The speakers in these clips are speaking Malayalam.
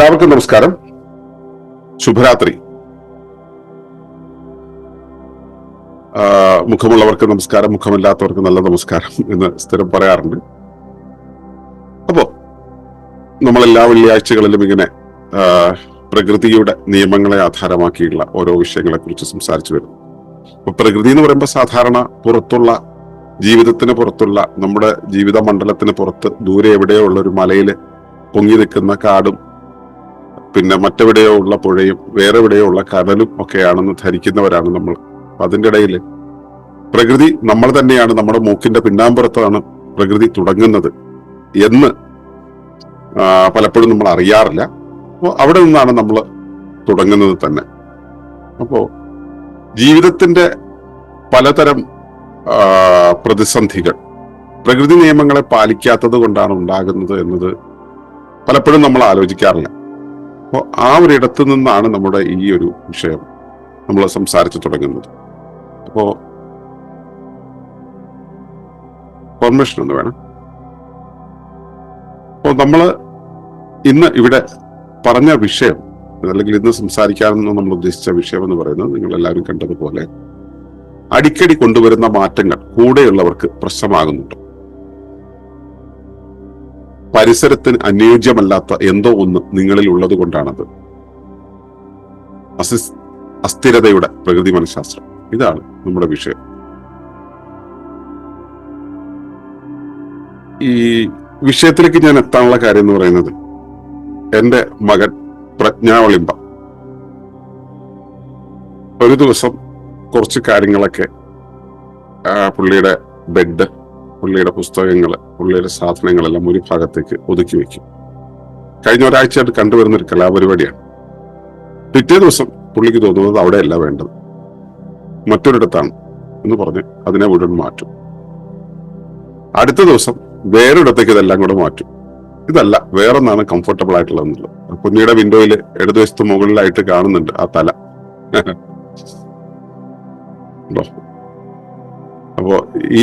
എല്ലാവർക്കും നമസ്കാരം, ശുഭരാത്രി. മുഖമുള്ളവർക്ക് നമസ്കാരം, മുഖമില്ലാത്തവർക്ക് നല്ല നമസ്കാരം എന്ന് സ്ഥിരം പറയാറുണ്ട്. അപ്പോ നമ്മളെല്ലാ വെള്ളിയാഴ്ചകളിലും ഇങ്ങനെ പ്രകൃതിയുടെ നിയമങ്ങളെ ആധാരമാക്കിയുള്ള ഓരോ വിഷയങ്ങളെ കുറിച്ച് സംസാരിച്ചു വരും. അപ്പൊ പ്രകൃതി എന്ന് പറയുമ്പോൾ സാധാരണ പുറത്തുള്ള ജീവിതത്തിന് പുറത്തുള്ള നമ്മുടെ ജീവിത മണ്ഡലത്തിന് പുറത്ത് ദൂരെ എവിടെയോ ഉള്ള ഒരു മലയിൽ പൊങ്ങി നിൽക്കുന്ന കാടും പിന്നെ മറ്റെവിടെയോ ഉള്ള പുഴയും വേറെ എവിടെയോ ഉള്ള കടലും ഒക്കെയാണെന്ന് ധരിക്കുന്നവരാണ് നമ്മൾ. അതിൻ്റെ ഇടയിൽ പ്രകൃതി നമ്മൾ തന്നെയാണ്, നമ്മുടെ മൂക്കിന്റെ പിന്നാമ്പുറത്താണ് പ്രകൃതി തുടങ്ങുന്നത് എന്ന് പലപ്പോഴും നമ്മൾ അറിയാറില്ല. അപ്പോൾ അവിടെ നിന്നാണ് നമ്മൾ തുടങ്ങുന്നത് തന്നെ. അപ്പോ ജീവിതത്തിന്റെ പലതരം പ്രതിസന്ധികൾ പ്രകൃതി നിയമങ്ങളെ പാലിക്കാത്തത് കൊണ്ടാണ് ഉണ്ടാകുന്നത് എന്നത് പലപ്പോഴും നമ്മൾ ആലോചിക്കാറില്ല. അപ്പോൾ ആ ഒരിടത്തു നിന്നാണ് നമ്മുടെ ഈ ഒരു വിഷയം നമ്മൾ സംസാരിച്ചു തുടങ്ങുന്നത്. അപ്പോ പെർമിഷൻ ഒന്ന് വേണം. അപ്പോൾ നമ്മൾ ഇന്ന് ഇവിടെ പറഞ്ഞ വിഷയം, അല്ലെങ്കിൽ ഇന്ന് സംസാരിക്കാമെന്ന് നമ്മൾ ഉദ്ദേശിച്ച വിഷയം എന്ന് പറയുന്നത്, നിങ്ങൾ എല്ലാവരും കണ്ടതുപോലെ അടിക്കടി കൊണ്ടുവരുന്ന മാറ്റങ്ങൾ കൂടെയുള്ളവർക്ക് പ്രശ്നമാകുന്നുണ്ട്. പരിസരത്തിന് അനുയോജ്യമല്ലാത്ത എന്തോ ഒന്ന് നിങ്ങളിൽ ഉള്ളത് കൊണ്ടാണത്. അസ്ഥിരതയുടെ പ്രകൃതി മനഃശാസ്ത്രം, ഇതാണ് നമ്മുടെ വിഷയം. ഈ വിഷയത്തിലേക്ക് ഞാൻ എത്താനുള്ള കാര്യം എന്ന് പറയുന്നത്, എൻ്റെ മകൻ പ്രജ്ഞാവളിമ്പ ഒരു ദിവസം കുറച്ച് കാര്യങ്ങളൊക്കെ പുള്ളിയുടെ ബെഡ്, പുള്ളിയുടെ പുസ്തകങ്ങൾ, പുള്ളിയുടെ സാധനങ്ങളെല്ലാം ഒരു ഭാഗത്തേക്ക് ഒതുക്കി വെക്കും. കഴിഞ്ഞ ഒരാഴ്ചയായിട്ട് കണ്ടുവരുന്ന ഒരു കലാപരിപാടിയാണ്. പിറ്റേ ദിവസം പുള്ളിക്ക് തോന്നുന്നത് അവിടെയല്ല വേണ്ടത്, മറ്റൊരിടത്താണ് എന്ന് പറഞ്ഞ് അതിനെ മുഴുവൻ മാറ്റും. അടുത്ത ദിവസം വേറൊരിടത്തേക്ക് ഇതെല്ലാം കൂടെ മാറ്റും. ഇതല്ല വേറൊന്നാണ് കംഫർട്ടബിൾ ആയിട്ടുള്ളതെന്നുള്ളത്. കുഞ്ഞിയുടെ വിൻഡോയിൽ ഇടതുവശത്ത് മുകളിലായിട്ട് കാണുന്നുണ്ട് ആ തല. അപ്പോ ഈ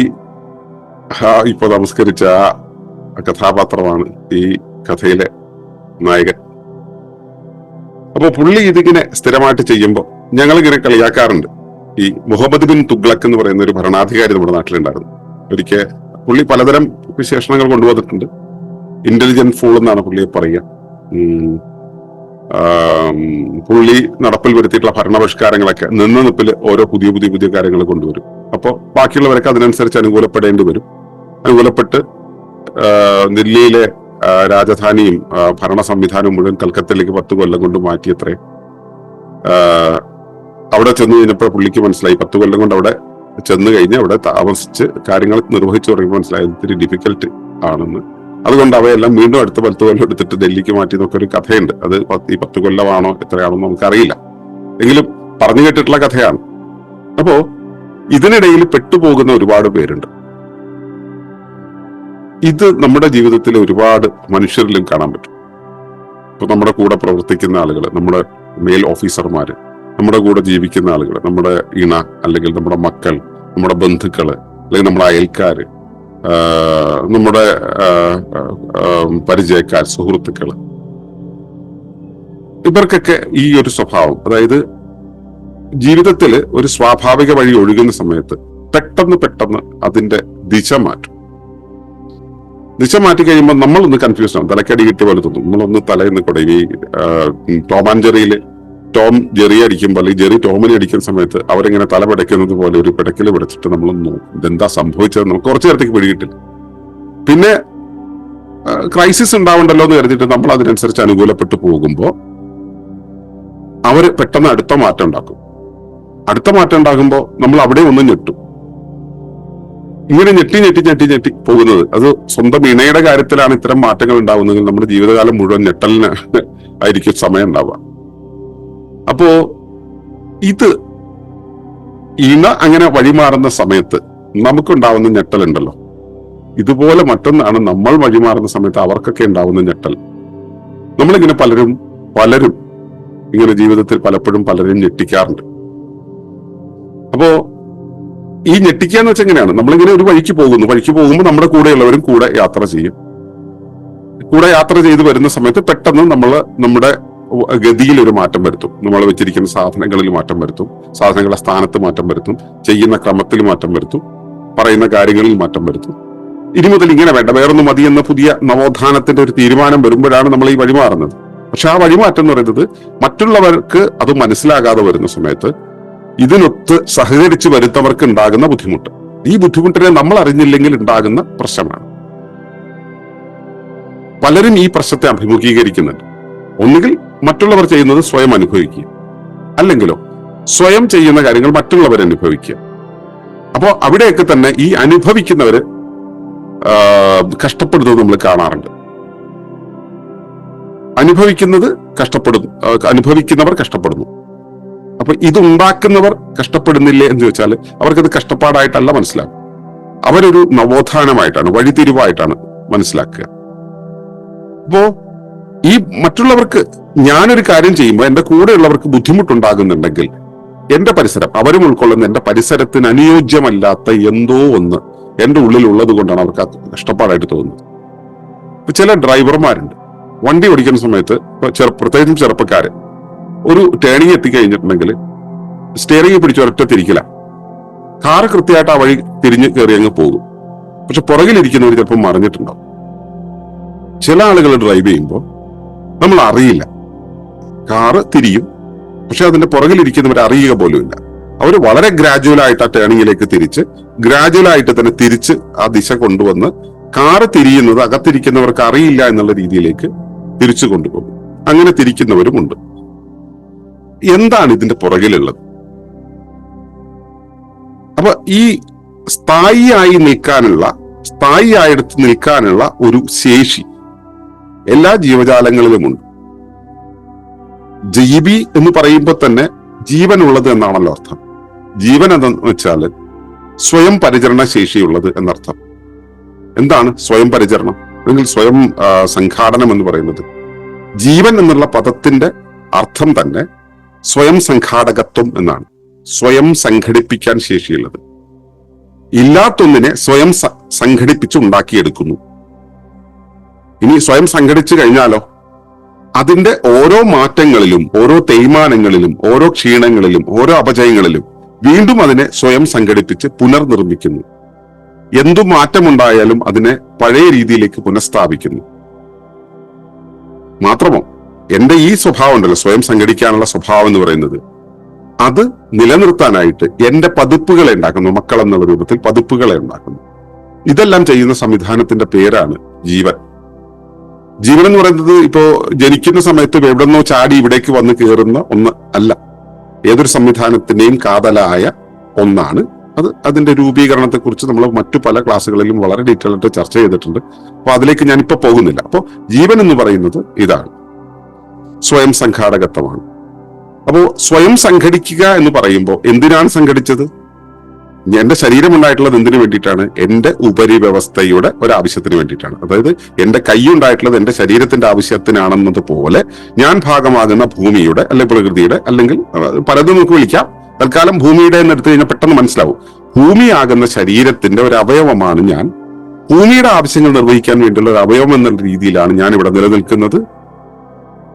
ഇപ്പൊ നമസ്കരിച്ച ആ കഥാപാത്രമാണ് ഈ കഥയിലെ നായകൻ. അപ്പൊ പുള്ളി ഇതിങ്ങനെ സ്ഥിരമായിട്ട് ചെയ്യുമ്പോൾ ഞങ്ങളിങ്ങനെ കളിയാക്കാറുണ്ട്. ഈ മുഹമ്മദ് ബിൻ തുഗ്ലക്ക് എന്ന് പറയുന്ന ഒരു ഭരണാധികാരി നമ്മുടെ നാട്ടിലുണ്ടായിരുന്നു. ഒരിക്കൽ പുള്ളി പലതരം വിശേഷണങ്ങൾ കൊണ്ടുവന്നിട്ടുണ്ട്. ഇന്റലിജന്റ് ഫൂൾ എന്നാണ് പുള്ളിയെ പറയുക. പുള്ളി നടപ്പിൽ വരുത്തിയിട്ടുള്ള ഭരണപരിഷ്കാരങ്ങളൊക്കെ നിന്ന നിപ്പിൽ ഓരോ പുതിയ പുതിയ പുതിയ കാര്യങ്ങൾ കൊണ്ടുവരും. അപ്പോൾ ബാക്കിയുള്ളവരൊക്കെ അതിനനുസരിച്ച് അനുകൂലപ്പെടേണ്ടി വരും. അനുകൂലപ്പെട്ട് ദില്ലിയിലെ രാജധാനിയും ഭരണ സംവിധാനവും മുഴുവൻ കൽക്കത്തയിലേക്ക് 10 കൊല്ലം കൊണ്ട് മാറ്റിയത്രേ. അവിടെ ചെന്ന് കഴിഞ്ഞപ്പോൾ പുള്ളിക്ക് മനസ്സിലായി, 10 കൊല്ലം കൊണ്ട് അവിടെ ചെന്ന് കഴിഞ്ഞ് അവിടെ താമസിച്ച് കാര്യങ്ങൾ നിർവഹിച്ചു തുടങ്ങിയപ്പോൾ മനസ്സിലായത് ഇത്തിരി ഡിഫിക്കൽട്ട് ആണെന്ന്. അതുകൊണ്ട് അവയെല്ലാം വീണ്ടും അടുത്ത 10 കൊല്ലം എടുത്തിട്ട് ഡൽഹിക്ക് മാറ്റി എന്നൊക്കെ ഒരു കഥയുണ്ട്. അത് ഈ 10 കൊല്ലമാണോ എത്രയാണോ നമുക്കറിയില്ല, എങ്കിലും പറഞ്ഞു കേട്ടിട്ടുള്ള കഥയാണ്. അപ്പോ ഇതിനിടയിൽ പെട്ടുപോകുന്ന ഒരുപാട് പേരുണ്ട്. ഇത് നമ്മുടെ ജീവിതത്തിൽ ഒരുപാട് മനുഷ്യരിലും കാണാൻ പറ്റും. ഇപ്പൊ നമ്മുടെ കൂടെ പ്രവർത്തിക്കുന്ന ആളുകൾ, നമ്മുടെ മേൽ ഓഫീസർമാര്, നമ്മുടെ കൂടെ ജീവിക്കുന്ന ആളുകൾ, നമ്മുടെ ഇണ അല്ലെങ്കിൽ നമ്മുടെ മക്കൾ, നമ്മുടെ ബന്ധുക്കള് അല്ലെങ്കിൽ നമ്മുടെ അയൽക്കാര്, നമ്മുടെ പരിചയക്കാർ, സുഹൃത്തുക്കള്, ഇവർക്കൊക്കെ ഈ ഒരു സ്വഭാവം, അതായത് ജീവിതത്തിൽ ഒരു സ്വാഭാവിക വഴി ഒഴുകുന്ന സമയത്ത് പെട്ടെന്ന് അതിന്റെ ദിശ മാറ്റും. ദിശ മാറ്റി കഴിയുമ്പോൾ നമ്മളൊന്ന് കൺഫ്യൂഷൻ ആവും, തലക്കടി കിട്ടിയ പോലെ തോന്നും. നമ്മളൊന്ന് തലേന്ന് കുടങ്ങി. ടോം ആൻഡ് ജെറിയില് ടോം ജെറി അടിക്കുമ്പോൾ അല്ലെങ്കിൽ ജെറി ടോമിനെ അടിക്കുന്ന സമയത്ത് അവരിങ്ങനെ തല പിടയ്ക്കുന്നത് പോലെ ഒരു പിടക്കൽ പിടച്ചിട്ട് നമ്മളൊന്ന് നോക്കും, ഇതെന്താ സംഭവിച്ചത്. നമുക്ക് കുറച്ചു നേരത്തേക്ക് പിടികിട്ടില്ല. പിന്നെ ക്രൈസിസ് ഉണ്ടാവണ്ടല്ലോ എന്ന് കരുതിയിട്ട് നമ്മൾ അതിനനുസരിച്ച് അനുകൂലപ്പെട്ടു പോകുമ്പോൾ അവര് പെട്ടെന്ന് അടുത്ത മാറ്റം ഉണ്ടാക്കും. അടുത്ത മാറ്റം ഉണ്ടാകുമ്പോൾ നമ്മൾ അവിടെ ഒന്ന് ഞെട്ടും. ഇങ്ങനെ ഞെട്ടി പോകുന്നത്, അത് സ്വന്തം ഇണയുടെ കാര്യത്തിലാണ് ഇത്തരം മാറ്റങ്ങൾ ഉണ്ടാകുന്നതെങ്കിൽ നമ്മുടെ ജീവിതകാലം മുഴുവൻ ഞെട്ടലിന് ആയിരിക്കും സമയം ഉണ്ടാവുക. അപ്പോ ഇത് ഇണ അങ്ങനെ വഴിമാറുന്ന സമയത്ത് നമുക്കുണ്ടാവുന്ന ഞെട്ടലുണ്ടല്ലോ, ഇതുപോലെ മറ്റൊന്നാണ് നമ്മൾ വഴിമാറുന്ന സമയത്ത് അവർക്കൊക്കെ ഉണ്ടാവുന്ന ഞെട്ടൽ. നമ്മളിങ്ങനെ പലരും ഇങ്ങനെ ജീവിതത്തിൽ പലപ്പോഴും പലരെയും ഞെട്ടിക്കാറുണ്ട്. അപ്പോ ഈ ഞെട്ടിക്കാന്ന് വെച്ചാൽ എങ്ങനെയാണ്, നമ്മളിങ്ങനെ ഒരു വഴിക്ക് പോകുമ്പോൾ നമ്മുടെ കൂടെയുള്ളവരും കൂടെ യാത്ര ചെയ്യും. കൂടെ യാത്ര ചെയ്ത് വരുന്ന സമയത്ത് പെട്ടെന്ന് നമ്മൾ നമ്മുടെ ഗതിയിൽ ഒരു മാറ്റം വരുത്തും. നമ്മൾ വെച്ചിരിക്കുന്ന സാധനങ്ങളിൽ മാറ്റം വരുത്തും, സാധനങ്ങളുടെ സ്ഥാനത്ത് മാറ്റം വരുത്തും, ചെയ്യുന്ന ക്രമത്തിൽ മാറ്റം വരുത്തും, പറയുന്ന കാര്യങ്ങളിൽ മാറ്റം വരുത്തും. ഇനി മുതൽ ഇങ്ങനെ വേണ്ട, വേറൊന്നും മതി എന്ന പുതിയ നവോത്ഥാനത്തിന്റെ ഒരു തീരുമാനം വരുമ്പോഴാണ് നമ്മൾ ഈ വഴിമാറുന്നത്. പക്ഷെ ആ വഴിമാറ്റം എന്ന് പറയുന്നത് മറ്റുള്ളവർക്ക് അത് മനസ്സിലാകാതെ വരുന്ന സമയത്ത് ഇതിനൊത്ത് സഹകരിച്ച് വരുന്നവർക്ക് ഉണ്ടാകുന്ന ബുദ്ധിമുട്ട്, ഈ ബുദ്ധിമുട്ടിനെ നമ്മൾ അറിഞ്ഞില്ലെങ്കിൽ ഉണ്ടാകുന്ന പ്രശ്നമാണ്. പലരും ഈ പ്രശ്നത്തെ അഭിമുഖീകരിക്കുന്നുണ്ട്. ഒന്നുകിൽ മറ്റുള്ളവർ ചെയ്യുന്നത് സ്വയം അനുഭവിക്കുക, അല്ലെങ്കിലോ സ്വയം ചെയ്യുന്ന കാര്യങ്ങൾ മറ്റുള്ളവർ അനുഭവിക്കുക. അപ്പോ അവിടെയൊക്കെ തന്നെ ഈ അനുഭവിക്കുന്നവര് കഷ്ടപ്പെടുന്നത് നമ്മൾ കാണാറുണ്ട്. അനുഭവിക്കുന്നവർ കഷ്ടപ്പെടുന്നു. അപ്പൊ ഇതുണ്ടാക്കുന്നവർ കഷ്ടപ്പെടുന്നില്ലേ എന്ന് ചോദിച്ചാൽ അവർക്കത് കഷ്ടപ്പാടായിട്ടല്ല മനസ്സിലാക്കുക, അവരൊരു നവോത്ഥാനമായിട്ടാണ്, വഴിത്തിരിവായിട്ടാണ് മനസ്സിലാക്കുക. അപ്പോ ഈ മറ്റുള്ളവർക്ക് ഞാനൊരു കാര്യം ചെയ്യുമ്പോൾ എന്റെ കൂടെയുള്ളവർക്ക് ബുദ്ധിമുട്ടുണ്ടാകുന്നുണ്ടെങ്കിൽ എന്റെ പരിസരം, അവരും ഉൾക്കൊള്ളുന്ന എന്റെ പരിസരത്തിന് അനുയോജ്യമല്ലാത്ത എന്തോ ഒന്ന് എന്റെ ഉള്ളിൽ ഉള്ളത് കൊണ്ടാണ് അവർക്ക് കഷ്ടപ്പാടായിട്ട് തോന്നുന്നത്. ഇപ്പൊ ചില ഡ്രൈവർമാരുണ്ട്, വണ്ടി ഓടിക്കുന്ന സമയത്ത് പ്രത്യേകിച്ചും ചെറുപ്പക്കാര് ഒരു ടേണിങ് എത്തിക്കഴിഞ്ഞിട്ടുണ്ടെങ്കിൽ സ്റ്റിയറിംഗ് പിടിച്ച് ഒരൊറ്റ തിരിക്കില്ല, കാറ് കൃത്യമായിട്ട് ആ വഴി തിരിഞ്ഞ് കയറി അങ്ങ് പോകും. പക്ഷെ പുറകിലിരിക്കുന്നവർ ചിലപ്പോൾ മറിഞ്ഞിട്ടുണ്ടാവും. ചില ആളുകൾ ഡ്രൈവ് ചെയ്യുമ്പോൾ നമ്മൾ അറിയില്ല, കാറ് തിരിയും, പക്ഷെ അതിന്റെ പുറകിലിരിക്കുന്നവർ അറിയുക പോലുമില്ല. അവർ വളരെ ഗ്രാജുവലായിട്ട് ആ ടേണിങ്ങിലേക്ക് തിരിച്ച് ഗ്രാജുവലായിട്ട് തന്നെ തിരിച്ച് ആ ദിശ കൊണ്ടുവന്ന് കാറ് തിരിയുന്നത് അകത്തിരിക്കുന്നവർക്ക് അറിയില്ല എന്നുള്ള രീതിയിലേക്ക് തിരിച്ചു കൊണ്ടുപോകും. അങ്ങനെ തിരിക്കുന്നവരുമുണ്ട്. എന്താണ് ഇതിന്റെ പുറകിലുള്ളത്? അപ്പൊ ഈ സ്ഥായിയായിട്ട് നിൽക്കാനുള്ള ഒരു ശേഷി എല്ലാ ജീവജാലങ്ങളിലുമുണ്ട്. ജീവി എന്ന് പറയുമ്പോൾ തന്നെ ജീവനുള്ളത് എന്നാണല്ലോ അർത്ഥം. ജീവൻ എന്താന്ന് വെച്ചാല് സ്വയം പരിചരണ ശേഷിയുള്ളത് എന്നർത്ഥം. എന്താണ് സ്വയം പരിചരണം അല്ലെങ്കിൽ സ്വയം സംഘാടനം എന്ന് പറയുന്നത്? ജീവൻ എന്നുള്ള പദത്തിന്റെ അർത്ഥം തന്നെ സ്വയം സംഘാടകത്വം എന്നാണ്. സ്വയം സംഘടിപ്പിക്കാൻ ശേഷിയുള്ളത്. ഇല്ലാത്തൊന്നിനെ സ്വയം സംഘടിപ്പിച്ച് ഉണ്ടാക്കിയെടുക്കുന്നു. ഇനി സ്വയം സംഘടിച്ചു കഴിഞ്ഞാലോ അതിന്റെ ഓരോ മാറ്റങ്ങളിലും, ഓരോ തേയ്മാനങ്ങളിലും, ഓരോ ക്ഷീണങ്ങളിലും, ഓരോ അപജയങ്ങളിലും വീണ്ടും അതിനെ സ്വയം സംഘടിപ്പിച്ച് പുനർനിർമ്മിക്കുന്നു. എന്തു മാറ്റമുണ്ടായാലും അതിനെ പഴയ രീതിയിലേക്ക് പുനഃസ്ഥാപിക്കുന്നു. മാത്രമോ എന്റെ ഈ സ്വഭാവം ഉണ്ടല്ലോ, സ്വയം സംഘടിക്കാനുള്ള സ്വഭാവം എന്ന് പറയുന്നത്, അത് നിലനിർത്താനായിട്ട് എന്റെ പതിപ്പുകളെ ഉണ്ടാക്കുന്നു. മക്കൾ എന്നുള്ള രൂപത്തിൽ പതിപ്പുകളെ ഉണ്ടാക്കുന്നു. ഇതെല്ലാം ചെയ്യുന്ന സംവിധാനത്തിന്റെ പേരാണ് ജീവൻ. ജീവൻ എന്ന് പറയുന്നത് ഇപ്പോ ജനിക്കുന്ന സമയത്ത് എവിടെന്നോ ചാടി ഇവിടേക്ക് വന്ന് കയറുന്ന ഒന്ന് അല്ല. ഏതൊരു സംവിധാനത്തിന്റെയും കാതലായ ഒന്നാണ് അത്. അതിന്റെ രൂപീകരണത്തെ കുറിച്ച് നമ്മൾ മറ്റു പല ക്ലാസ്സുകളിലും വളരെ ഡീറ്റെയിൽ ആയിട്ട് ചർച്ച ചെയ്തിട്ടുണ്ട്. അപ്പൊ അതിലേക്ക് ഞാൻ ഇപ്പൊ പോകുന്നില്ല. അപ്പോ ജീവൻ എന്ന് പറയുന്നത് ഇതാണ്, സ്വയം സംഘാടകത്വമാണ്. അപ്പോ സ്വയം സംഘടിക്കുക എന്ന് പറയുമ്പോൾ എന്തിനാണ് സംഘടിച്ചത്? എന്റെ ശരീരം ഉണ്ടായിട്ടുള്ളത് എന്തിനു വേണ്ടിയിട്ടാണ്? എന്റെ ഉപരിവ്യവസ്ഥയുടെ ഒരാവശ്യത്തിന് വേണ്ടിയിട്ടാണ്. അതായത് എന്റെ കൈ ഉണ്ടായിട്ടുള്ളത് എന്റെ ശരീരത്തിന്റെ ആവശ്യത്തിനാണെന്നതുപോലെ ഞാൻ ഭാഗമാകുന്ന ഭൂമിയുടെ അല്ലെങ്കിൽ പ്രകൃതിയുടെ അല്ലെങ്കിൽ പലതും നമുക്ക് വിളിക്കാം. തൽക്കാലം ഭൂമിയുടെ എന്ന് എടുത്തു കഴിഞ്ഞാൽ പെട്ടെന്ന് മനസ്സിലാവും. ഭൂമിയാകുന്ന ശരീരത്തിന്റെ ഒരു അവയവമാണ് ഞാൻ. ഭൂമിയുടെ ആവശ്യങ്ങൾ നിർവഹിക്കാൻ വേണ്ടിയുള്ള ഒരു അവയവം എന്നുള്ള രീതിയിലാണ് ഞാൻ ഇവിടെ നിലനിൽക്കുന്നത്.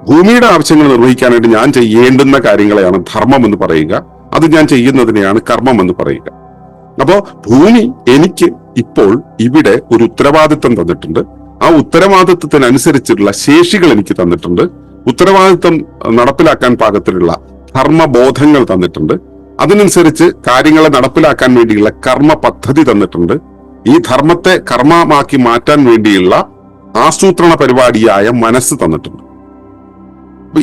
ഭൂമിയുടെ ആവശ്യങ്ങൾ നിർവഹിക്കാനായിട്ട് ഞാൻ ചെയ്യേണ്ടുന്ന കാര്യങ്ങളെയാണ് ധർമ്മം എന്ന് പറയുക. അത് ഞാൻ ചെയ്യുന്നതിനെയാണ് കർമ്മം എന്ന് പറയുക. അപ്പോ ഭൂമി എനിക്ക് ഇപ്പോൾ ഇവിടെ ഒരു ഉത്തരവാദിത്വം തന്നിട്ടുണ്ട്. ആ ഉത്തരവാദിത്വത്തിനനുസരിച്ചുള്ള ശേഷികൾ എനിക്ക് തന്നിട്ടുണ്ട്. ഉത്തരവാദിത്വം നടപ്പിലാക്കാൻ പാകത്തിലുള്ള ധർമ്മബോധങ്ങൾ തന്നിട്ടുണ്ട്. അതിനനുസരിച്ച് കാര്യങ്ങളെ നടപ്പിലാക്കാൻ വേണ്ടിയുള്ള കർമ്മ പദ്ധതി തന്നിട്ടുണ്ട്. ഈ ധർമ്മത്തെ കർമ്മമാക്കി മാറ്റാൻ വേണ്ടിയുള്ള ആസൂത്രണ പരിപാടിയായ മനസ്സ് തന്നിട്ടുണ്ട്.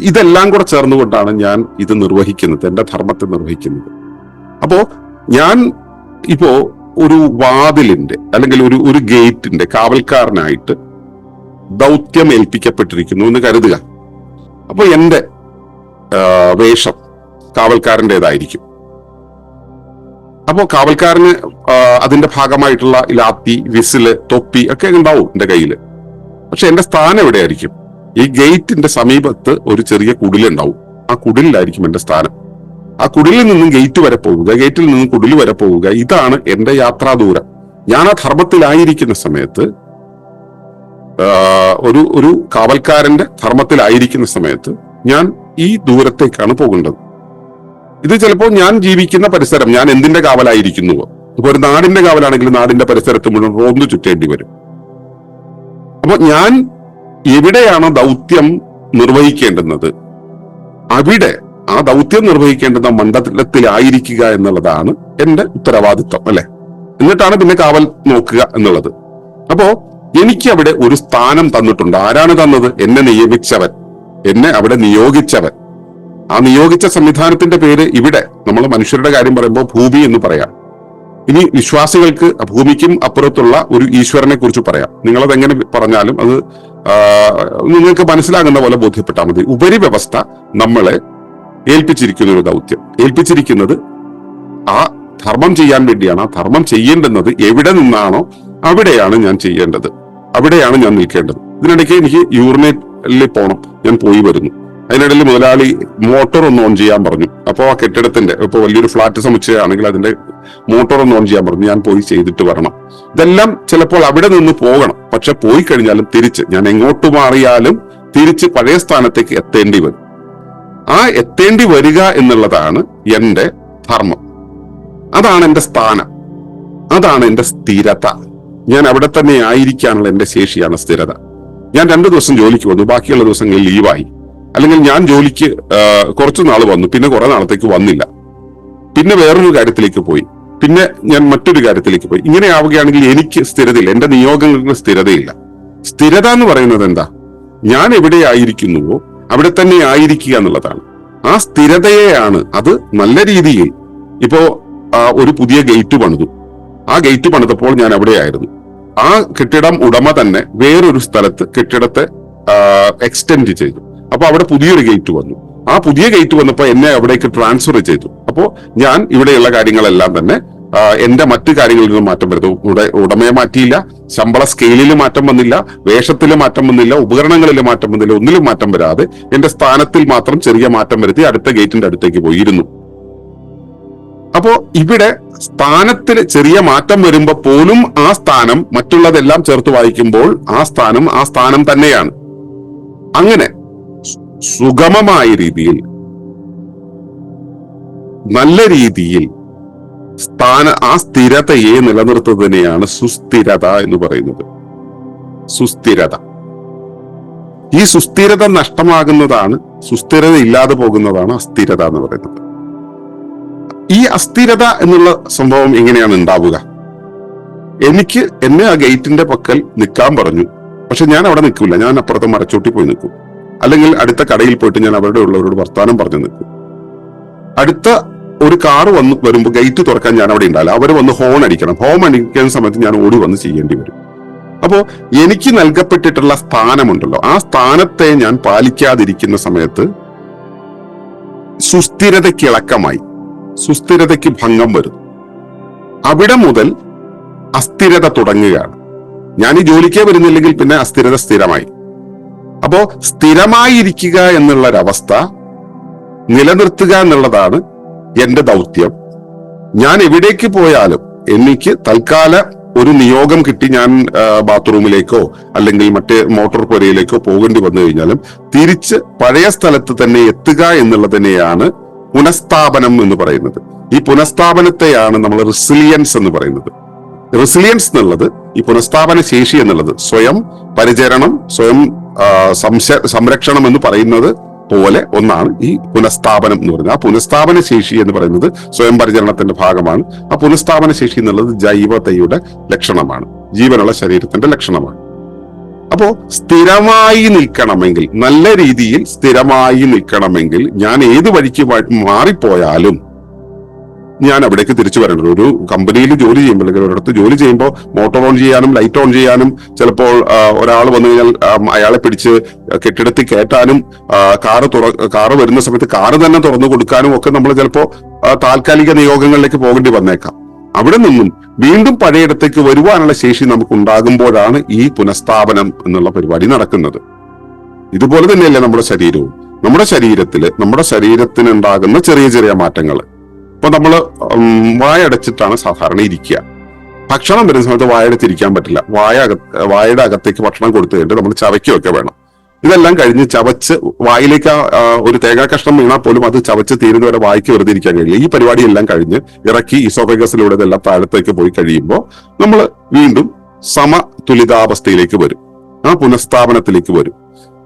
ഇതെല്ലാം കൂടെ ചേർന്നുകൊണ്ടാണ് ഞാൻ ഇത് നിർവഹിക്കുന്നത്, എന്റെ ധർമ്മത്തെ നിർവഹിക്കുന്നത്. അപ്പോ ഞാൻ ഇപ്പോ ഒരു വാതിലിന്റെ അല്ലെങ്കിൽ ഒരു ഗേറ്റിന്റെ കാവൽക്കാരനായിട്ട് ദൗത്യം ഏൽപ്പിക്കപ്പെട്ടിരിക്കുന്നു എന്ന് കരുതുക. അപ്പൊ എന്റെ വേഷം കാവൽക്കാരൻ്റെതായിരിക്കും. അപ്പോ കാവൽക്കാരന് അതിന്റെ ഭാഗമായിട്ടുള്ള ലാത്തി, വിസില്, തൊപ്പി ഒക്കെ ഉണ്ടാവും എന്റെ കയ്യില്. പക്ഷെ എന്റെ സ്ഥാനം എവിടെയായിരിക്കും? ഈ ഗേറ്റിന്റെ സമീപത്ത് ഒരു ചെറിയ കുടിലുണ്ടാവും. ആ കുടിലായിരിക്കും എന്റെ സ്ഥാനം. ആ കുടിലിൽ നിന്നും ഗേറ്റ് വരെ പോവുക, ഗേറ്റിൽ നിന്നും കുടിൽ വരെ പോവുക, ഇതാണ് എന്റെ യാത്രാദൂരം. ഞാൻ ആ ധർമ്മത്തിലായിരിക്കുന്ന സമയത്ത് ഒരു ഒരു കാവൽക്കാരന്റെ ധർമ്മത്തിലായിരിക്കുന്ന സമയത്ത് ഞാൻ ഈ ദൂരത്തേക്കാണ് പോകേണ്ടത്. ഇത് ചിലപ്പോൾ ഞാൻ ജീവിക്കുന്ന പരിസരം, ഞാൻ എന്തിന്റെ കാവലായിരിക്കുന്നുവോ, ഇപ്പൊ ഒരു നാടിന്റെ കാവലാണെങ്കിൽ നാടിന്റെ പരിസരത്ത് മുഴുവൻ റോന്തു ചുറ്റേണ്ടി വരും. അപ്പൊ ഞാൻ എവിടെയാണോ ദൗത്യം നിർവഹിക്കേണ്ടുന്നത് അവിടെ ആ ദൗത്യം നിർവഹിക്കേണ്ടുന്ന മണ്ഡലത്തിലായിരിക്കുക എന്നുള്ളതാണ് എന്റെ ഉത്തരവാദിത്വം, അല്ലെ? എന്നിട്ടാണ് പിന്നെ കാവൽ നോക്കുക എന്നുള്ളത്. അപ്പോ എനിക്ക് അവിടെ ഒരു സ്ഥാനം തന്നിട്ടുണ്ട്. ആരാണ് തന്നത്? എന്നെ നിയമിച്ചവൻ, എന്നെ അവിടെ നിയോഗിച്ചവൻ. ആ നിയോഗിച്ച സംവിധാനത്തിന്റെ പേര് ഇവിടെ നമ്മൾ മനുഷ്യരുടെ കാര്യം പറയുമ്പോൾ ഭൂമി എന്ന് പറയാം. ഇനി വിശ്വാസികൾക്ക് ഭൂമിക്കും അപ്പുറത്തുള്ള ഒരു ഈശ്വരനെ കുറിച്ച് പറയാം. നിങ്ങളത് എങ്ങനെ പറഞ്ഞാലും അത് നിങ്ങൾക്ക് മനസ്സിലാകുന്ന പോലെ ബോധ്യപ്പെട്ടാൽ മതി. ഉപരിവ്യവസ്ഥ നമ്മളെ ഏൽപ്പിച്ചിരിക്കുന്ന ഒരു ദൗത്യം, ഏൽപ്പിച്ചിരിക്കുന്നത് ആ ധർമ്മം ചെയ്യാൻ വേണ്ടിയാണ്. ആ ധർമ്മം ചെയ്യേണ്ടുന്നത് എവിടെ നിന്നാണോ അവിടെയാണ് ഞാൻ ചെയ്യേണ്ടത്, അവിടെയാണ് ഞാൻ നിൽക്കേണ്ടത്. ഇതിനിടയ്ക്ക് എനിക്ക് യൂറിനേറ്റിൽ പോകണം, ഞാൻ പോയി വരുന്നു. അതിനിടയിൽ മുതലാളി മോട്ടോർ ഒന്ന് ഓൺ ചെയ്യാൻ പറഞ്ഞു. അപ്പോൾ ആ കെട്ടിടത്തിന്റെ, ഇപ്പൊ വലിയൊരു ഫ്ലാറ്റ് സമുച്ചയമാണെങ്കിൽ അതിന്റെ മോട്ടോർ ഒന്ന് ഓൺ ചെയ്യാൻ പറഞ്ഞു. ഞാൻ പോയി ചെയ്തിട്ട് വരണം. ഇതെല്ലാം ചിലപ്പോൾ അവിടെ നിന്ന് പോകണം. പക്ഷെ പോയി കഴിഞ്ഞാലും തിരിച്ച് ഞാൻ എങ്ങോട്ട് മാറിയാലും തിരിച്ച് പഴയ സ്ഥാനത്തേക്ക് എത്തേണ്ടി വരും. ആ എത്തേണ്ടി വരിക എന്നുള്ളതാണ് എന്റെ ധർമ്മം, അതാണ് എന്റെ സ്ഥാനം, അതാണ് എന്റെ സ്ഥിരത. ഞാൻ അവിടെ തന്നെ ആയിരിക്കാനുള്ള എന്റെ ശേഷിയാണ് സ്ഥിരത. ഞാൻ 2 ദിവസം ജോലിക്ക് വന്നു, ബാക്കിയുള്ള ദിവസങ്ങളിൽ ലീവായി. അല്ലെങ്കിൽ ഞാൻ ജോലിക്ക് കുറച്ചു നാൾ വന്നു, പിന്നെ കുറെ നാളത്തേക്ക് വന്നില്ല, പിന്നെ വേറൊരു കാര്യത്തിലേക്ക് പോയി, പിന്നെ ഞാൻ മറ്റൊരു കാര്യത്തിലേക്ക് പോയി. ഇങ്ങനെ ആവുകയാണെങ്കിൽ എനിക്ക് സ്ഥിരതയില്ല, എന്റെ നിയോഗങ്ങൾക്ക് സ്ഥിരതയില്ല. സ്ഥിരത എന്ന് പറയുന്നത് എന്താ? ഞാൻ എവിടെയായിരിക്കുന്നുവോ അവിടെ തന്നെ ആയിരിക്കുക എന്നുള്ളതാണ്. ആ സ്ഥിരതയെയാണ്, അത് നല്ല രീതിയിൽ. ഇപ്പോ ഒരു പുതിയ ഗേറ്റ് പണിതു. ആ ഗേറ്റ് പണിതപ്പോൾ ഞാൻ അവിടെയായിരുന്നു. ആ കെട്ടിടം ഉടമ തന്നെ വേറൊരു സ്ഥലത്ത് കെട്ടിടത്തെ എക്സ്റ്റെൻഡ് ചെയ്തു. അപ്പൊ അവിടെ പുതിയൊരു ഗേറ്റ് വന്നു. ആ പുതിയ ഗേറ്റ് വന്നപ്പോൾ എന്നെ അവിടേക്ക് ട്രാൻസ്ഫർ ചെയ്തു. അപ്പോ ഞാൻ ഇവിടെയുള്ള കാര്യങ്ങളെല്ലാം തന്നെ എന്റെ മറ്റു കാര്യങ്ങളിൽ നിന്ന് മാറ്റം വരുന്നു. ഉടമയെ മാറ്റിയില്ല, ശമ്പള സ്കെയിലിൽ മാറ്റം വന്നില്ല, വേഷത്തിൽ മാറ്റം വന്നില്ല, ഉപകരണങ്ങളിൽ മാറ്റം വന്നില്ല, ഒന്നിലും മാറ്റം വരാതെ എന്റെ സ്ഥാനത്തിൽ മാത്രം ചെറിയ മാറ്റം വരുത്തി അടുത്ത ഗേറ്റിന്റെ അടുത്തേക്ക് പോയിരുന്നു. അപ്പോ ഇവിടെ സ്ഥാനത്തിൽ ചെറിയ മാറ്റം വരുമ്പോ പോലും ആ സ്ഥാനം മറ്റുള്ളതെല്ലാം ചേർത്ത് വായിക്കുമ്പോൾ ആ സ്ഥാനം തന്നെയാണ്. അങ്ങനെ സുഗമമായ രീതിയിൽ, നല്ല രീതിയിൽ ആ സ്ഥിരതയെ നിലനിർത്തുന്നതിനെയാണ് സുസ്ഥിരത എന്ന് പറയുന്നത്. സുസ്ഥിരത. ഈ സുസ്ഥിരത നഷ്ടമാകുന്നതാണ്, സുസ്ഥിരത ഇല്ലാതെ പോകുന്നതാണ് അസ്ഥിരത എന്ന് പറയുന്നത്. ഈ അസ്ഥിരത എന്നുള്ള സംഭവം എങ്ങനെയാണ് ഉണ്ടാവുക? എന്നെ ആ ഗേറ്റിന്റെ പക്കൽ നിൽക്കാൻ പറഞ്ഞു, പക്ഷെ ഞാൻ അവിടെ നിൽക്കില്ല, ഞാൻ അപ്പുറത്തെ മരച്ചോട്ടി പോയി നിൽക്കും. അല്ലെങ്കിൽ അടുത്ത കടയിൽ പോയിട്ട് ഞാൻ അവിടെ ഉള്ളവരോട് വർത്താനം പറഞ്ഞു നിൽക്കും. അടുത്ത ഒരു കാറ് വരുമ്പോൾ ഗേറ്റ് തുറക്കാൻ ഞാൻ അവിടെ ഉണ്ടാവില്ല, അവർ വന്ന് ഹോൺ അടിക്കണം. ഹോൺ അടിക്കുന്ന സമയത്ത് ഞാൻ ഓടി വന്ന് ചെയ്യേണ്ടി വരും. അപ്പോ എനിക്ക് നൽകപ്പെട്ടിട്ടുള്ള സ്ഥാനമുണ്ടല്ലോ, ആ സ്ഥാനത്തെ ഞാൻ പാലിക്കാതിരിക്കുന്ന സമയത്ത് സുസ്ഥിരതയ്ക്ക് ഇളക്കമായി, സുസ്ഥിരതയ്ക്ക് ഭംഗം വരും. അവിടെ മുതൽ അസ്ഥിരത തുടങ്ങുകയാണ്. ഞാൻ ഈ ജോലിക്കേ വരുന്നില്ലെങ്കിൽ പിന്നെ അസ്ഥിരത സ്ഥിരമായി. അപ്പോ സ്ഥിരമായിരിക്കുക എന്നുള്ളൊരവസ്ഥ നിലനിർത്തുക എന്നുള്ളതാണ് എന്റെ ദൗത്യം. ഞാൻ എവിടേക്ക് പോയാലും എനിക്ക് തൽക്കാല ഒരു നിയോഗം കിട്ടി, ഞാൻ ബാത്റൂമിലേക്കോ അല്ലെങ്കിൽ മറ്റേ മോട്ടോർ പുരയിലേക്കോ പോകേണ്ടി വന്നു കഴിഞ്ഞാലും തിരിച്ച് പഴയ സ്ഥലത്ത് തന്നെ എത്തുക എന്നുള്ളതിനെയാണ് പുനഃസ്ഥാപനം എന്ന് പറയുന്നത്. ഈ പുനഃസ്ഥാപനത്തെയാണ് നമ്മൾ റെസിലിയൻസ് എന്ന് പറയുന്നത്. റെസിലിയൻസ് എന്നുള്ളത്, ഈ പുനഃസ്ഥാപന ശേഷി എന്നുള്ളത്, സ്വയം പരിചരണം, സ്വയം സംരക്ഷണം എന്ന് പറയുന്നത് പോലെ ഒന്നാണ് ഈ പുനഃസ്ഥാപനം എന്ന് പറയുന്നത്. ആ പുനഃസ്ഥാപന ശേഷി എന്ന് പറയുന്നത് സ്വയം പരിചരണത്തിന്റെ ഭാഗമാണ്. ആ പുനഃസ്ഥാപന ശേഷി എന്നുള്ളത് ജൈവതയുടെ ലക്ഷണമാണ്, ജീവനുള്ള ശരീരത്തിന്റെ ലക്ഷണമാണ്. അപ്പോ സ്ഥിരമായി നിൽക്കണമെങ്കിൽ, നല്ല രീതിയിൽ സ്ഥിരമായി നിൽക്കണമെങ്കിൽ ഞാൻ ഏത് വഴിക്ക് മാറിപ്പോയാലും ഞാൻ അവിടേക്ക് തിരിച്ചു വരേണ്ടത്. ഒരു കമ്പനിയിൽ ജോലി ചെയ്യുമ്പോൾ അല്ലെങ്കിൽ ഒരിടത്ത് ജോലി ചെയ്യുമ്പോൾ മോട്ടോർ ഓൺ ചെയ്യാനും ലൈറ്റ് ഓൺ ചെയ്യാനും, ചിലപ്പോൾ ഒരാൾ വന്നു കഴിഞ്ഞാൽ അയാളെ പിടിച്ച് കെട്ടിടത്തിൽ കയറ്റാനും, കാറ് വരുന്ന സമയത്ത് കാറ് തന്നെ തുറന്നു കൊടുക്കാനും ഒക്കെ നമ്മൾ ചിലപ്പോൾ താൽക്കാലിക നിയോഗങ്ങളിലേക്ക് പോകേണ്ടി വന്നേക്കാം. അവിടെ നിന്നും വീണ്ടും പഴയയിടത്തേക്ക് വരുവാനുള്ള ശേഷി നമുക്ക് ഉണ്ടാകുമ്പോഴാണ് ഈ പുനഃസ്ഥാപനം എന്നുള്ള പരിപാടി നടക്കുന്നത്. ഇതുപോലെ തന്നെയല്ലേ നമ്മുടെ ശരീരവും. നമ്മുടെ ശരീരത്തിന് ഉണ്ടാകുന്ന ചെറിയ ചെറിയ മാറ്റങ്ങൾ. ഇപ്പൊ നമ്മൾ വായടച്ചിട്ടാണ് സാധാരണ ഇരിക്കുക. ഭക്ഷണം വരുന്ന സമയത്ത് വായയുടെ തിരിക്കാൻ പറ്റില്ല. വായയുടെ അകത്തേക്ക് ഭക്ഷണം കൊടുത്തു കഴിഞ്ഞിട്ട് നമ്മൾ ചവയ്ക്കുകയൊക്കെ വേണം. ഇതെല്ലാം കഴിഞ്ഞ് ചവച്ച് വായിലേക്ക് ഒരു തേങ്ങാ കഷ്ണം വീണാൽ പോലും അത് ചവച്ച് തീരുന്നവരെ വായിക്ക് വെറുതെ ഇരിക്കാൻ കഴിയില്ല. ഈ പരിപാടിയെല്ലാം കഴിഞ്ഞ് ഇറക്കി ഈസോഫേഗസിലൂടെ ഇതെല്ലാം താഴത്തേക്ക് പോയി കഴിയുമ്പോൾ നമ്മൾ വീണ്ടും സമതുലിതാവസ്ഥയിലേക്ക് വരും, ആ പുനഃസ്ഥാപനത്തിലേക്ക് വരും.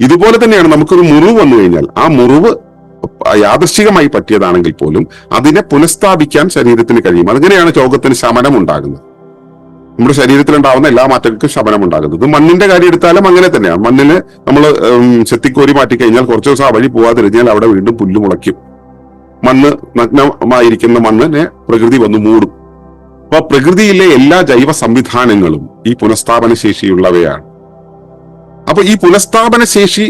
ഇതുപോലെ തന്നെയാണ് നമുക്കൊരു മുറിവ് വന്നു കഴിഞ്ഞാൽ ആ മുറിവ് യാദൃശ്ചികമായി പറ്റിയതാണെങ്കിൽ പോലും അതിനെ പുനഃസ്ഥാപിക്കാൻ ശരീരത്തിന് കഴിയും. അങ്ങനെയാണ് രോഗത്തിന് ശമനം ഉണ്ടാകുന്നത്. നമ്മുടെ ശരീരത്തിലുണ്ടാവുന്ന എല്ലാ മാറ്റങ്ങൾക്കും ശമനം ഉണ്ടാകുന്നത്. മണ്ണിന്റെ കാര്യം എടുത്താലും അങ്ങനെ തന്നെയാണ്. മണ്ണിന് നമ്മൾ ചെത്തിക്കോരി മാറ്റി കഴിഞ്ഞാൽ കുറച്ചു ദിവസം ആ വഴി പോവാതിരുന്നാൽ അവിടെ വീണ്ടും പുല്ല് മുളയ്ക്കും. മണ്ണ് നഗ്നമായിരിക്കുന്ന മണ്ണിനെ പ്രകൃതി വന്ന് മൂടും. അപ്പൊ പ്രകൃതിയിലെ എല്ലാ ജൈവ സംവിധാനങ്ങളും ഈ പുനഃസ്ഥാപന ശേഷിയുള്ളവയാണ്. അപ്പൊ ഈ പുനഃസ്ഥാപന ശേഷി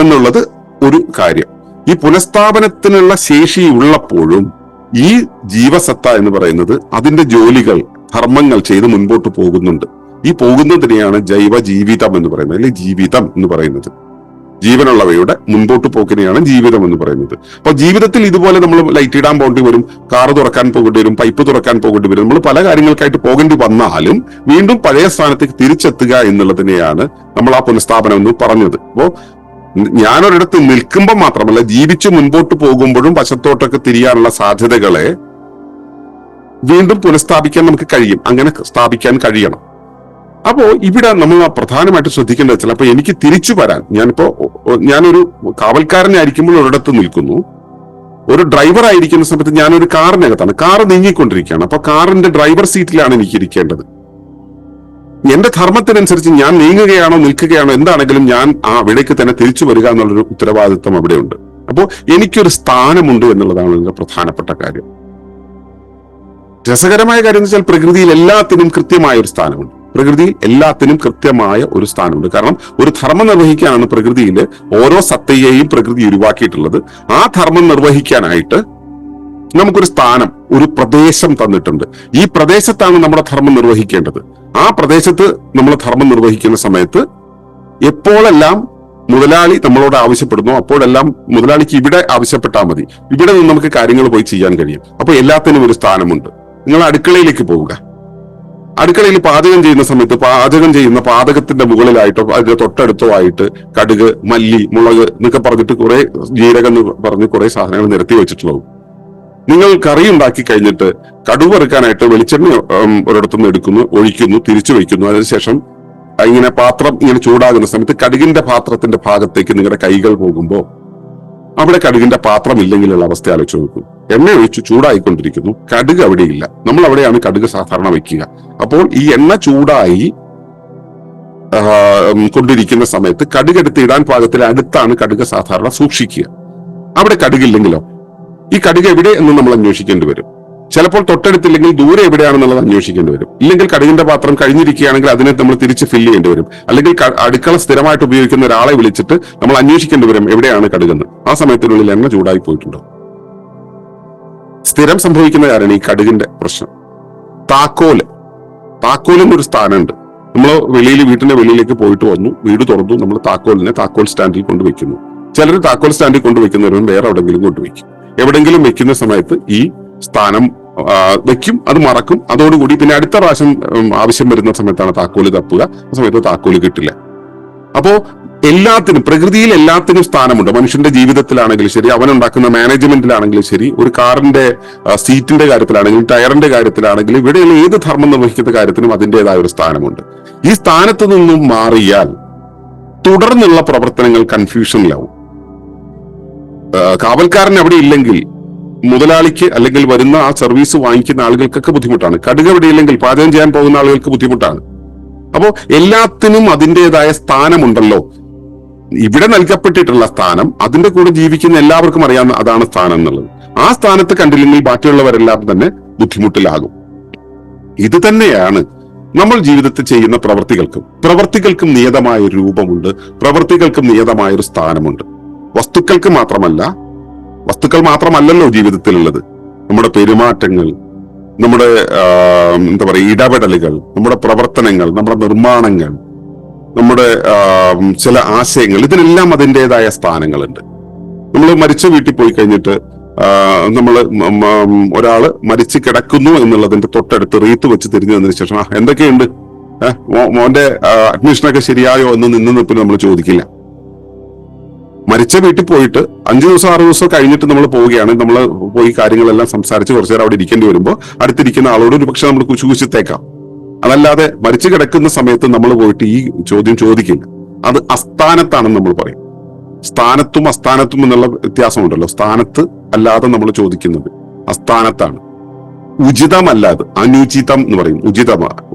എന്നുള്ളത് ഒരു കാര്യം. ഈ പുനഃസ്ഥാപനത്തിനുള്ള ശേഷി ഉള്ളപ്പോഴും ഈ ജീവസത്ത എന്ന് പറയുന്നത് അതിന്റെ ജോലികൾ, ധർമ്മങ്ങൾ ചെയ്ത് മുൻപോട്ട് പോകുന്നുണ്ട്. ഈ പോകുന്നതിനെയാണ് ജൈവ ജീവിതം എന്ന് പറയുന്നത്, അല്ലെങ്കിൽ ജീവിതം എന്ന് പറയുന്നത്. ജീവനുള്ളവയുടെ മുൻപോട്ട് പോക്കിനെയാണ് ജീവിതം എന്ന് പറയുന്നത്. അപ്പൊ ജീവിതത്തിൽ ഇതുപോലെ നമ്മൾ ലൈറ്റ് ഇടാൻ പോകേണ്ടി വരും, കാറ് തുറക്കാൻ പോകേണ്ടി വരും, പൈപ്പ് തുറക്കാൻ പോകേണ്ടി വരും. നമ്മൾ പല കാര്യങ്ങൾക്കായിട്ട് പോകേണ്ടി വന്നാലും വീണ്ടും പഴയ സ്ഥാനത്തേക്ക് തിരിച്ചെത്തുക എന്നുള്ളതിനെയാണ് നമ്മൾ ആ പുനഃസ്ഥാപനം എന്ന് പറഞ്ഞത്. അപ്പോ ഞാനൊരിടത്ത് നിൽക്കുമ്പോൾ മാത്രമല്ല, ജീവിച്ച് മുൻപോട്ട് പോകുമ്പോഴും വശത്തോട്ടൊക്കെ തിരിയാനുള്ള സാധ്യതകളെ വീണ്ടും പുനഃസ്ഥാപിക്കാൻ നമുക്ക് കഴിയും. അങ്ങനെ സ്ഥാപിക്കാൻ കഴിയണം. അപ്പോ ഇവിടെ നമ്മൾ പ്രധാനമായിട്ട് ശ്രദ്ധിക്കേണ്ടത് വെച്ചാൽ, അപ്പൊ എനിക്ക് തിരിച്ചു വരാൻ, ഞാനൊരു കാവൽക്കാരനായിരിക്കുമ്പോൾ ഒരിടത്ത് നിൽക്കുന്നു, ഒരു ഡ്രൈവർ ആയിരിക്കുന്ന സമയത്ത് ഞാനൊരു കാറിനകത്താണ്, കാറ് നീങ്ങിക്കൊണ്ടിരിക്കുകയാണ്. അപ്പൊ കാറിന്റെ ഡ്രൈവർ സീറ്റിലാണ് എനിക്ക് ഇരിക്കേണ്ടത്. എന്റെ ധർമ്മത്തിനനുസരിച്ച് ഞാൻ നീങ്ങുകയാണോ നിൽക്കുകയാണോ എന്താണെങ്കിലും ഞാൻ ആ അവിടേക്ക് തന്നെ തിരിച്ചു വരിക എന്നുള്ളൊരു ഉത്തരവാദിത്വം അവിടെയുണ്ട്. അപ്പോൾ എനിക്കൊരു സ്ഥാനമുണ്ട് എന്നുള്ളതാണ് ഇതിന്റെ പ്രധാനപ്പെട്ട കാര്യം. രസകരമായ കാര്യം എന്ന് വെച്ചാൽ പ്രകൃതിയിൽ എല്ലാത്തിനും കൃത്യമായ ഒരു സ്ഥാനമുണ്ട്. പ്രകൃതിയിൽ എല്ലാത്തിനും കൃത്യമായ ഒരു സ്ഥാനമുണ്ട്. കാരണം ഒരു ധർമ്മം നിർവഹിക്കാനാണ് പ്രകൃതിയിൽ ഓരോ സത്തയെയും പ്രകൃതി ഉരുവാക്കിയിട്ടുള്ളത്. ആ ധർമ്മം നിർവഹിക്കാനായിട്ട് നമുക്കൊരു സ്ഥാനം, ഒരു പ്രദേശം തന്നിട്ടുണ്ട്. ഈ പ്രദേശത്താണ് നമ്മുടെ ധർമ്മം നിർവഹിക്കേണ്ടത്. ആ പ്രദേശത്ത് നമ്മൾ ധർമ്മം നിർവഹിക്കുന്ന സമയത്ത് എപ്പോഴെല്ലാം മുതലാളി നമ്മളോട് ആവശ്യപ്പെടുന്നു അപ്പോഴെല്ലാം മുതലാളിക്ക് ഇവിടെ ആവശ്യപ്പെട്ടാൽ മതി, ഇവിടെ നിന്ന് നമുക്ക് കാര്യങ്ങൾ പോയി ചെയ്യാൻ കഴിയും. അപ്പൊ എല്ലാത്തിനും ഒരു സ്ഥാനമുണ്ട്. നിങ്ങൾ അടുക്കളയിലേക്ക് പോവുക. അടുക്കളയിൽ പാചകം ചെയ്യുന്ന സമയത്ത് പാചകം ചെയ്യുന്ന പാചകത്തിന്റെ മുകളിലായിട്ടോ അതിന്റെ തൊട്ടടുത്തോ ആയിട്ട് കടുക്, മല്ലി, മുളക് എന്നൊക്കെ പറഞ്ഞിട്ട് കുറെ ജീരകം എന്ന് പറഞ്ഞ് കുറെ സാധനങ്ങൾ നിരത്തി വെച്ചിട്ടുണ്ടാവും. നിങ്ങൾ കറി ഉണ്ടാക്കി കഴിഞ്ഞിട്ട് കടുക് വറുക്കാനായിട്ട് വെളിച്ചെണ്ണ ഒരിടത്തുനിന്ന് എടുക്കുന്നു, ഒഴിക്കുന്നു, തിരിച്ചു വയ്ക്കുന്നു. അതിനുശേഷം ഇങ്ങനെ പാത്രം ഇങ്ങനെ ചൂടാകുന്ന സമയത്ത് കടുകിന്റെ പാത്രത്തിന്റെ ഭാഗത്തേക്ക് നിങ്ങളുടെ കൈകൾ പോകുമ്പോൾ അവിടെ കടുകിന്റെ പാത്രം ഇല്ലെങ്കിലുള്ള അവസ്ഥ ആലോചിച്ച് നോക്കൂ. എണ്ണ ഒഴിച്ച് ചൂടായിക്കൊണ്ടിരിക്കുന്നു, കടുക് അവിടെയില്ല. നമ്മൾ അവിടെയാണ് കടുക് സാധാരണ വയ്ക്കുക. അപ്പോൾ ഈ എണ്ണ ചൂടായി കൊണ്ടിരിക്കുന്ന സമയത്ത് കടുക് എടുത്ത് ഇടാൻ പാകത്തിൽ അടുത്താണ് കടുക് സാധാരണ സൂക്ഷിക്കുക. അവിടെ കടുകില്ലെങ്കിലോ ഈ കടുക് എവിടെ എന്ന് നമ്മൾ അന്വേഷിക്കേണ്ടി വരും. ചിലപ്പോൾ തൊട്ടടുത്തില്ലെങ്കിൽ ദൂരെ എവിടെയാണെന്നുള്ളത് അന്വേഷിക്കേണ്ടി വരും. ഇല്ലെങ്കിൽ കടുകിന്റെ പാത്രം കഴിഞ്ഞിരിക്കുകയാണെങ്കിൽ അതിനെ നമ്മൾ തിരിച്ച് ഫില്ല് ചെയ്യേണ്ടി വരും. അല്ലെങ്കിൽ അടുക്കള സ്ഥിരമായിട്ട് ഉപയോഗിക്കുന്ന ഒരാളെ വിളിച്ചിട്ട് നമ്മൾ അന്വേഷിക്കേണ്ടി വരും എവിടെയാണ് കടുകെന്ന്. ആ സമയത്തിനുള്ളിൽ എണ്ണ ചൂടായി പോയിട്ടുണ്ടോ? സ്ഥിരം സംഭവിക്കുന്ന കാരണം ഈ കടുകിന്റെ പ്രശ്നം. താക്കോലിനൊരു സ്ഥാനമുണ്ട്. നമ്മൾ വീട്ടിന്റെ വെളിയിലേക്ക് പോയിട്ട് വന്നു, വീട് തുറന്നു, നമ്മൾ താക്കോൽ സ്റ്റാൻഡിൽ കൊണ്ടുവയ്ക്കുന്നു. ചിലർ താക്കോൽ സ്റ്റാൻഡിൽ കൊണ്ടുവയ്ക്കുന്നവരും വേറെ എവിടെങ്കിലും കൊണ്ടുവയ്ക്കും. എവിടെങ്കിലും വെക്കുന്ന സമയത്ത് ഈ സ്ഥാനം വെക്കും, അത് മറക്കും. അതോടുകൂടി പിന്നെ അടുത്ത പ്രാവശ്യം ആവശ്യം വരുന്ന സമയത്താണ് താക്കോല് തപ്പുക. ആ സമയത്ത് താക്കോല് കിട്ടില്ല. അപ്പോ പ്രകൃതിയിൽ എല്ലാത്തിനും സ്ഥാനമുണ്ട്. മനുഷ്യന്റെ ജീവിതത്തിലാണെങ്കിലും ശരി, അവനുണ്ടാക്കുന്ന മാനേജ്മെന്റിലാണെങ്കിലും ശരി, ഒരു കാറിന്റെ സീറ്റിന്റെ കാര്യത്തിലാണെങ്കിലും ടയറിന്റെ കാര്യത്തിലാണെങ്കിലും ഇവിടെയുള്ള ഏത് ധർമ്മം നിർവഹിക്കുന്ന കാര്യത്തിനും അതിൻ്റെതായ ഒരു സ്ഥാനമുണ്ട്. ഈ സ്ഥാനത്ത് നിന്നും മാറിയാൽ തുടർന്നുള്ള പ്രവർത്തനങ്ങൾ കൺഫ്യൂഷനിലാവും. കാവൽക്കാരൻ അവിടെ ഇല്ലെങ്കിൽ മുതലാളിക്ക് അല്ലെങ്കിൽ വരുന്ന ആ സർവീസ് വാങ്ങിക്കുന്ന ആളുകൾക്കൊക്കെ ബുദ്ധിമുട്ടാണ്. കടുക് അവിടെ ഇല്ലെങ്കിൽ പാചകം ചെയ്യാൻ പോകുന്ന ആളുകൾക്ക് ബുദ്ധിമുട്ടാണ്. അപ്പോ എല്ലാത്തിനും അതിൻ്റെതായ സ്ഥാനമുണ്ടല്ലോ. ഇവിടെ നൽകപ്പെട്ടിട്ടുള്ള സ്ഥാനം, അതിന്റെ കൂടെ ജീവിക്കുന്ന എല്ലാവർക്കും അറിയാവുന്ന അതാണ് സ്ഥാനം എന്നുള്ളത്. ആ സ്ഥാനത്ത് കണ്ടില്ലെങ്കിൽ ബാക്കിയുള്ളവരെല്ലാം തന്നെ ബുദ്ധിമുട്ടിലാകും. ഇത് തന്നെയാണ് നമ്മൾ ജീവിതത്തിൽ ചെയ്യുന്ന പ്രവർത്തികൾക്കും നിയതമായ ഒരു രൂപമുണ്ട്, പ്രവർത്തികൾക്കും നിയതമായ ഒരു സ്ഥാനമുണ്ട്. വസ്തുക്കൾ മാത്രമല്ലല്ലോ ജീവിതത്തിലുള്ളത്. നമ്മുടെ പെരുമാറ്റങ്ങൾ, നമ്മുടെ ഇടപെടലുകൾ, നമ്മുടെ പ്രവർത്തനങ്ങൾ, നമ്മുടെ നിർമ്മാണങ്ങൾ, നമ്മുടെ ചില ആശയങ്ങൾ, ഇതിനെല്ലാം അതിൻ്റെതായ സ്ഥാനങ്ങളുണ്ട്. നമ്മൾ മരിച്ച വീട്ടിൽ പോയി കഴിഞ്ഞിട്ട് നമ്മൾ ഒരാള് മരിച്ചു കിടക്കുന്നു എന്നുള്ളതിന്റെ തൊട്ടടുത്ത് റീത്ത് വെച്ച് തിരിഞ്ഞു വന്നതിന് ശേഷം എന്തൊക്കെയുണ്ട്, മോന്റെ അഡ്മിഷനൊക്കെ ശരിയായോ എന്ന് നിപ്പിന് നമ്മൾ ചോദിക്കില്ല. മരിച്ച വീട്ടിൽ പോയിട്ട് 5 ദിവസം 6 ദിവസം കഴിഞ്ഞിട്ട് നമ്മൾ പോവുകയാണ്, നമ്മൾ പോയി കാര്യങ്ങളെല്ലാം സംസാരിച്ച് കുറച്ചു നേരം അവിടെ ഇരിക്കേണ്ടി വരുമ്പോൾ അടുത്തിരിക്കുന്ന ആളോട് ഒരു പക്ഷെ നമ്മൾ കുശുകുശിത്തേക്കാം. അതല്ലാതെ മരിച്ചു കിടക്കുന്ന സമയത്ത് നമ്മൾ പോയിട്ട് ഈ ചോദ്യം ചോദിക്കില്ല. അത് അസ്ഥാനത്താണെന്ന് നമ്മൾ പറയും. സ്ഥാനത്തും അസ്ഥാനത്തും എന്നുള്ള വ്യത്യാസമുണ്ടല്ലോ. സ്ഥാനത്ത് അല്ലാതെ നമ്മൾ ചോദിക്കുന്നത് അസ്ഥാനത്താണ്. ഉചിതമല്ലാതെ അനുചിതം എന്ന് പറയും.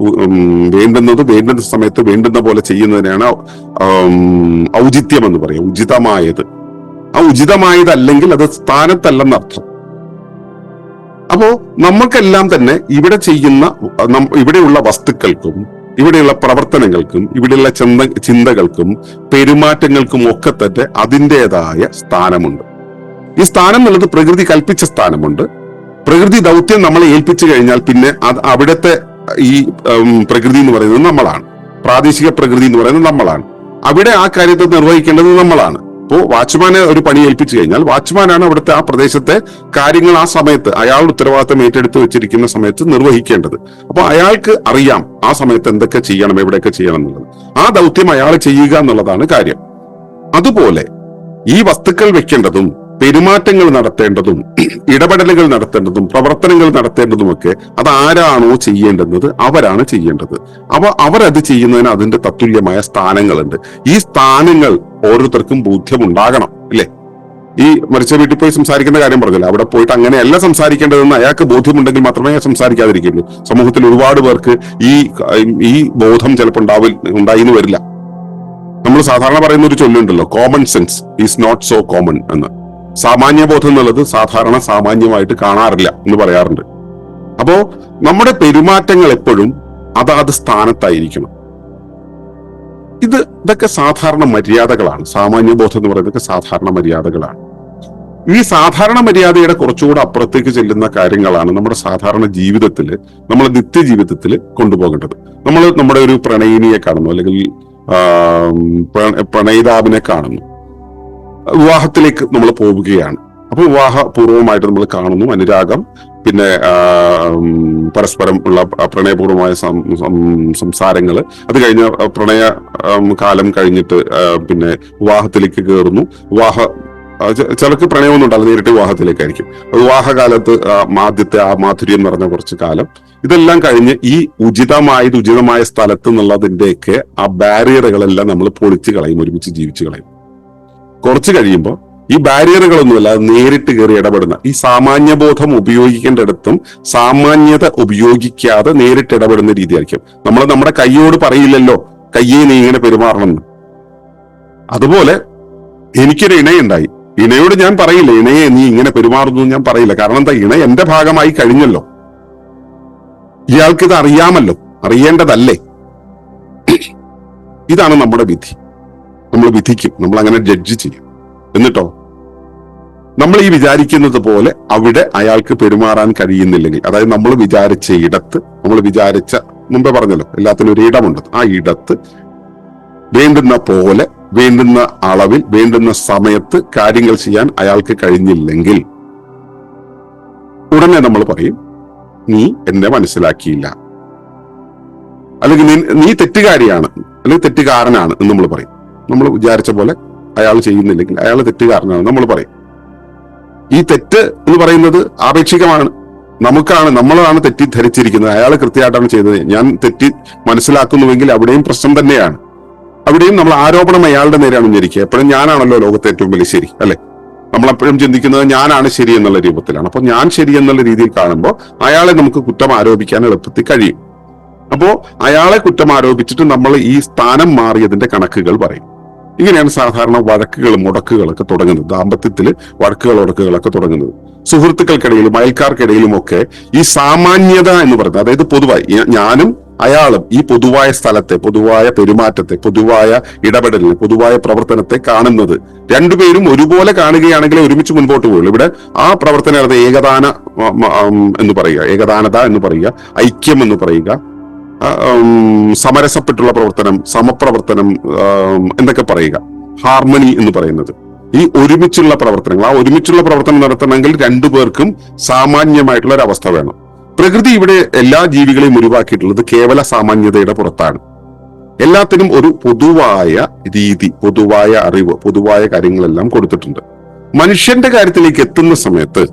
വേണ്ടുന്നത് വേണ്ടുന്ന സമയത്ത് വേണ്ടുന്ന പോലെ ചെയ്യുന്നതിനാണ് ഔചിത്യം എന്ന് പറയും. ഉചിതമായത്. ആ ഉചിതമായതല്ലെങ്കിൽ അത് സ്ഥാനത്തല്ലെന്നർത്ഥം. അപ്പോ നമുക്കെല്ലാം തന്നെ ഇവിടെ ചെയ്യുന്ന ഇവിടെയുള്ള വസ്തുക്കൾക്കും ഇവിടെയുള്ള പ്രവർത്തനങ്ങൾക്കും ഇവിടെയുള്ള ചിന്തകൾക്കും പെരുമാറ്റങ്ങൾക്കും ഒക്കെ തന്നെ അതിൻ്റെതായ സ്ഥാനമുണ്ട്. ഈ സ്ഥാനം എന്നുള്ളത് പ്രകൃതി കൽപ്പിച്ച സ്ഥാനമുണ്ട്. പ്രകൃതി ദൗത്യം നമ്മളെ ഏൽപ്പിച്ചു കഴിഞ്ഞാൽ പിന്നെ അവിടുത്തെ ഈ പ്രകൃതി എന്ന് പറയുന്നത് നമ്മളാണ്. പ്രാദേശിക പ്രകൃതി എന്ന് പറയുന്നത് നമ്മളാണ്. അവിടെ ആ കാര്യത്തെ നിർവഹിക്കേണ്ടത് നമ്മളാണ്. ഇപ്പോ വാച്ച്മാനെ ഒരു പണി ഏൽപ്പിച്ചു കഴിഞ്ഞാൽ വാച്ച്മാനാണ് അവിടുത്തെ ആ പ്രദേശത്തെ കാര്യങ്ങൾ ആ സമയത്ത് അയാളുടെ ഉത്തരവാദിത്തം ഏറ്റെടുത്ത് വെച്ചിരിക്കുന്ന സമയത്ത് നിർവഹിക്കേണ്ടത്. അപ്പൊ അയാൾക്ക് അറിയാം ആ സമയത്ത് എന്തൊക്കെ ചെയ്യണം, എവിടെയൊക്കെ ചെയ്യണം എന്നുള്ളത്. ആ ദൗത്യം അയാൾ ചെയ്യുക എന്നുള്ളതാണ് കാര്യം. അതുപോലെ ഈ വസ്തുക്കൾ വെക്കേണ്ടതും പെരുമാറ്റങ്ങൾ നടത്തേണ്ടതും ഇടപെടലുകൾ നടത്തേണ്ടതും പ്രവർത്തനങ്ങൾ നടത്തേണ്ടതുമൊക്കെ അത് ആരാണോ ചെയ്യേണ്ടുന്നത് അവരാണ് ചെയ്യേണ്ടത്. അവരത് ചെയ്യുന്നതിന് അതിന്റെ തത്തുല്യമായ സ്ഥാനങ്ങളുണ്ട്. ഈ സ്ഥാനങ്ങൾ ഓരോരുത്തർക്കും ബോധ്യമുണ്ടാകണം, അല്ലേ? ഈ മരിച്ച വീട്ടിൽ പോയി സംസാരിക്കേണ്ട കാര്യം പറഞ്ഞല്ലോ. അവിടെ പോയിട്ട് അങ്ങനെയല്ല സംസാരിക്കേണ്ടതെന്ന് അയാൾക്ക് ബോധ്യമുണ്ടെങ്കിൽ മാത്രമേ സംസാരിക്കാതിരിക്കുള്ളൂ. സമൂഹത്തിൽ ഒരുപാട് പേർക്ക് ഈ ബോധം ചിലപ്പോൾ ഉണ്ടായിന്ന് വരില്ല. നമ്മൾ സാധാരണ പറയുന്ന ഒരു ചൊല്ലുണ്ടല്ലോ, common sense is not so common എന്ന്. സാമാന്യബോധം എന്നുള്ളത് സാധാരണ സാമാന്യമായിട്ട് കാണാറില്ല എന്ന് പറയാറുണ്ട്. അപ്പോ നമ്മുടെ പെരുമാറ്റങ്ങൾ എപ്പോഴും അതാത് സ്ഥാനത്തായിരിക്കണം. ഇതൊക്കെ സാധാരണ മര്യാദകളാണ്. സാമാന്യബോധം എന്ന് പറയുന്നതൊക്കെ സാധാരണ മര്യാദകളാണ്. ഈ സാധാരണ മര്യാദയുടെ കുറച്ചുകൂടെ അപ്പുറത്തേക്ക് ചെല്ലുന്ന കാര്യങ്ങളാണ് നമ്മുടെ സാധാരണ ജീവിതത്തിൽ, നമ്മുടെ നിത്യജീവിതത്തിൽ കൊണ്ടുപോകേണ്ടത്. നമ്മൾ നമ്മുടെ ഒരു പ്രണയിനിയെ കാണുന്നു, അല്ലെങ്കിൽ പ്രണയിതാവിനെ കാണുന്നു. വിവാഹത്തിലേക്ക് നമ്മൾ പോവുകയാണ്. അപ്പൊ വിവാഹപൂർവമായിട്ട് നമ്മൾ കാണുന്നു, അനുരാഗം, പിന്നെ പരസ്പരം ഉള്ള പ്രണയപൂർവമായ സംസാരങ്ങൾ. അത് കഴിഞ്ഞ പ്രണയ കാലം കഴിഞ്ഞിട്ട് പിന്നെ വിവാഹത്തിലേക്ക് കയറുന്നു. ചിലർക്ക് പ്രണയമൊന്നും ഉണ്ടാവില്ല, നേരിട്ട് വിവാഹത്തിലേക്കായിരിക്കും. വിവാഹകാലത്ത് ആദ്യത്തെ ആ മാധുര്യം നിറഞ്ഞ കുറച്ച് കാലം. ഇതെല്ലാം കഴിഞ്ഞ് ഈ ഉചിതമായ സ്ഥലത്ത് നിന്നുള്ളതിന്റെയൊക്കെ ആ ബാരിയറുകളെല്ലാം നമ്മൾ പൊളിച്ചു കളയും, ഒരുമിച്ച് ജീവിച്ചു കളയും. കുറച്ച് കഴിയുമ്പോൾ ഈ ബാരിയറുകളൊന്നുമല്ല, നേരിട്ട് കയറി ഇടപെടുന്ന ഈ സാമാന്യബോധം ഉപയോഗിക്കേണ്ടിടത്തും സാമാന്യത ഉപയോഗിക്കാതെ നേരിട്ട് ഇടപെടുന്ന രീതിയായിരിക്കും. നമ്മൾ നമ്മുടെ കൈയോട് പറയില്ലല്ലോ, കയ്യെ നീ ഇങ്ങനെ പെരുമാറണമെന്ന്. അതുപോലെ എനിക്കൊരു ഇണയുണ്ടായി, ഇണയോട് ഞാൻ പറയില്ല ഇണയെ നീ ഇങ്ങനെ പെരുമാറുന്നു ഞാൻ പറയില്ല. കാരണം എന്താ, ഇണ എന്റെ ഭാഗമായി കഴിഞ്ഞല്ലോ. ഇയാൾക്കിത് അറിയാമല്ലോ, അറിയേണ്ടതല്ലേ? ഇതാണ് നമ്മുടെ വിധി. നമ്മൾ വിധിക്കും, നമ്മൾ അങ്ങനെ ജഡ്ജ് ചെയ്യും. എന്നിട്ടോ നമ്മൾ ഈ വിചാരിക്കുന്നത് പോലെ അവിടെ അയാൾക്ക് പെരുമാറാൻ കഴിയുന്നില്ലെങ്കിൽ, അതായത് നമ്മൾ വിചാരിച്ച ഇടത്ത്, നമ്മൾ വിചാരിച്ച, മുമ്പേ പറഞ്ഞല്ലോ എല്ലാത്തിനും ഒരു ഇടമുണ്ട്, ആ ഇടത്ത് വേണ്ടുന്ന പോലെ, വേണ്ടുന്ന അളവിൽ, വേണ്ടുന്ന സമയത്ത് കാര്യങ്ങൾ ചെയ്യാൻ അയാൾക്ക് കഴിഞ്ഞില്ലെങ്കിൽ ഉടനെ നമ്മൾ പറയും നീ എന്നെ മനസ്സിലാക്കിയില്ല, അല്ലെങ്കിൽ നീ തെറ്റുകാരിയാണ്, അല്ലെങ്കിൽ തെറ്റുകാരനാണ് എന്ന് നമ്മൾ പറയും. നമ്മൾ വിചാരിച്ച പോലെ അയാൾ ചെയ്യുന്നില്ലെങ്കിൽ അയാൾ തെറ്റുകാരനാണ് നമ്മൾ പറയും. ഈ തെറ്റ് എന്ന് പറയുന്നത് ആപേക്ഷികമാണ്. നമ്മളാണ് തെറ്റിദ്ധരിച്ചിരിക്കുന്നത്. അയാൾ കൃത്യമായിട്ടാണ് ചെയ്തത്. ഞാൻ തെറ്റി മനസ്സിലാക്കുന്നുവെങ്കിൽ അവിടെയും പ്രശ്നം തന്നെയാണ്. അവിടെയും നമ്മൾ ആരോപണം അയാളുടെ നേരെയാണ് ഉന്നയിക്കുക. എപ്പോഴും ഞാനാണല്ലോ ലോകത്തെ ഏറ്റവും വലിയ ശരി, അല്ലെ? നമ്മളെപ്പോഴും ചിന്തിക്കുന്നത് ഞാനാണ് ശരി എന്നുള്ള രൂപത്തിലാണ്. അപ്പൊ ഞാൻ ശരി എന്നുള്ള രീതിയിൽ കാണുമ്പോൾ അയാളെ നമുക്ക് കുറ്റം ആരോപിക്കാൻ എളുപ്പത്തിൽ കഴിയും. അപ്പോ അയാളെ കുറ്റം ആരോപിച്ചിട്ട് നമ്മൾ ഈ സ്ഥാനം മാറിയതിന്റെ കണക്കുകൾ പറയും. ഇങ്ങനെയാണ് സാധാരണ വഴക്കുകളും ഉടക്കുകളൊക്കെ തുടങ്ങുന്നത്. ദാമ്പത്യത്തിൽ വഴക്കുകളൊക്കെ തുടങ്ങുന്നത്. സുഹൃത്തുക്കൾക്കിടയിലും അയൽക്കാർക്കിടയിലും ഒക്കെ ഈ സാമാന്യത എന്ന് പറയുന്നത്, അതായത് പൊതുവായി ഞാനും അയാളും ഈ പൊതുവായ സ്ഥലത്തെ, പൊതുവായ പെരുമാറ്റത്തെ, പൊതുവായ ഇടപെടലിനെ, പൊതുവായ പ്രവർത്തനത്തെ കാണുന്നത് രണ്ടുപേരും ഒരുപോലെ കാണുകയാണെങ്കിൽ ഒരുമിച്ച് മുൻപോട്ട് പോകുള്ളൂ. ഇവിടെ ആ പ്രവർത്തനം ഏകദാന എന്ന് പറയുക, ഏകദാനത എന്ന് പറയുക, ഐക്യം എന്ന് പറയുക, സമരസപ്പെട്ടുള്ള പ്രവർത്തനം, സമപ്രവർത്തനം എന്നൊക്കെ പറയുക, ഹാർമണി എന്ന് പറയുന്നത്. ഈ ഒരുമിച്ചുള്ള പ്രവർത്തനങ്ങൾ. ആ ഒരുമിച്ചുള്ള പ്രവർത്തനം നടത്തണമെങ്കിൽ രണ്ടു പേർക്കും സാമാന്യമായിട്ടുള്ള ഒരു അവസ്ഥ വേണം. പ്രകൃതി ഇവിടെ എല്ലാ ജീവികളെയും ഒഴിവാക്കിയിട്ടുള്ളത് കേവല സാമാന്യതയുടെ പുറത്താണ്. എല്ലാത്തിനും ഒരു പൊതുവായ രീതി, പൊതുവായ അറിവ്, പൊതുവായ കാര്യങ്ങളെല്ലാം കൊടുത്തിട്ടുണ്ട്. മനുഷ്യന്റെ കാര്യത്തിലേക്ക് എത്തുന്ന സമയത്ത്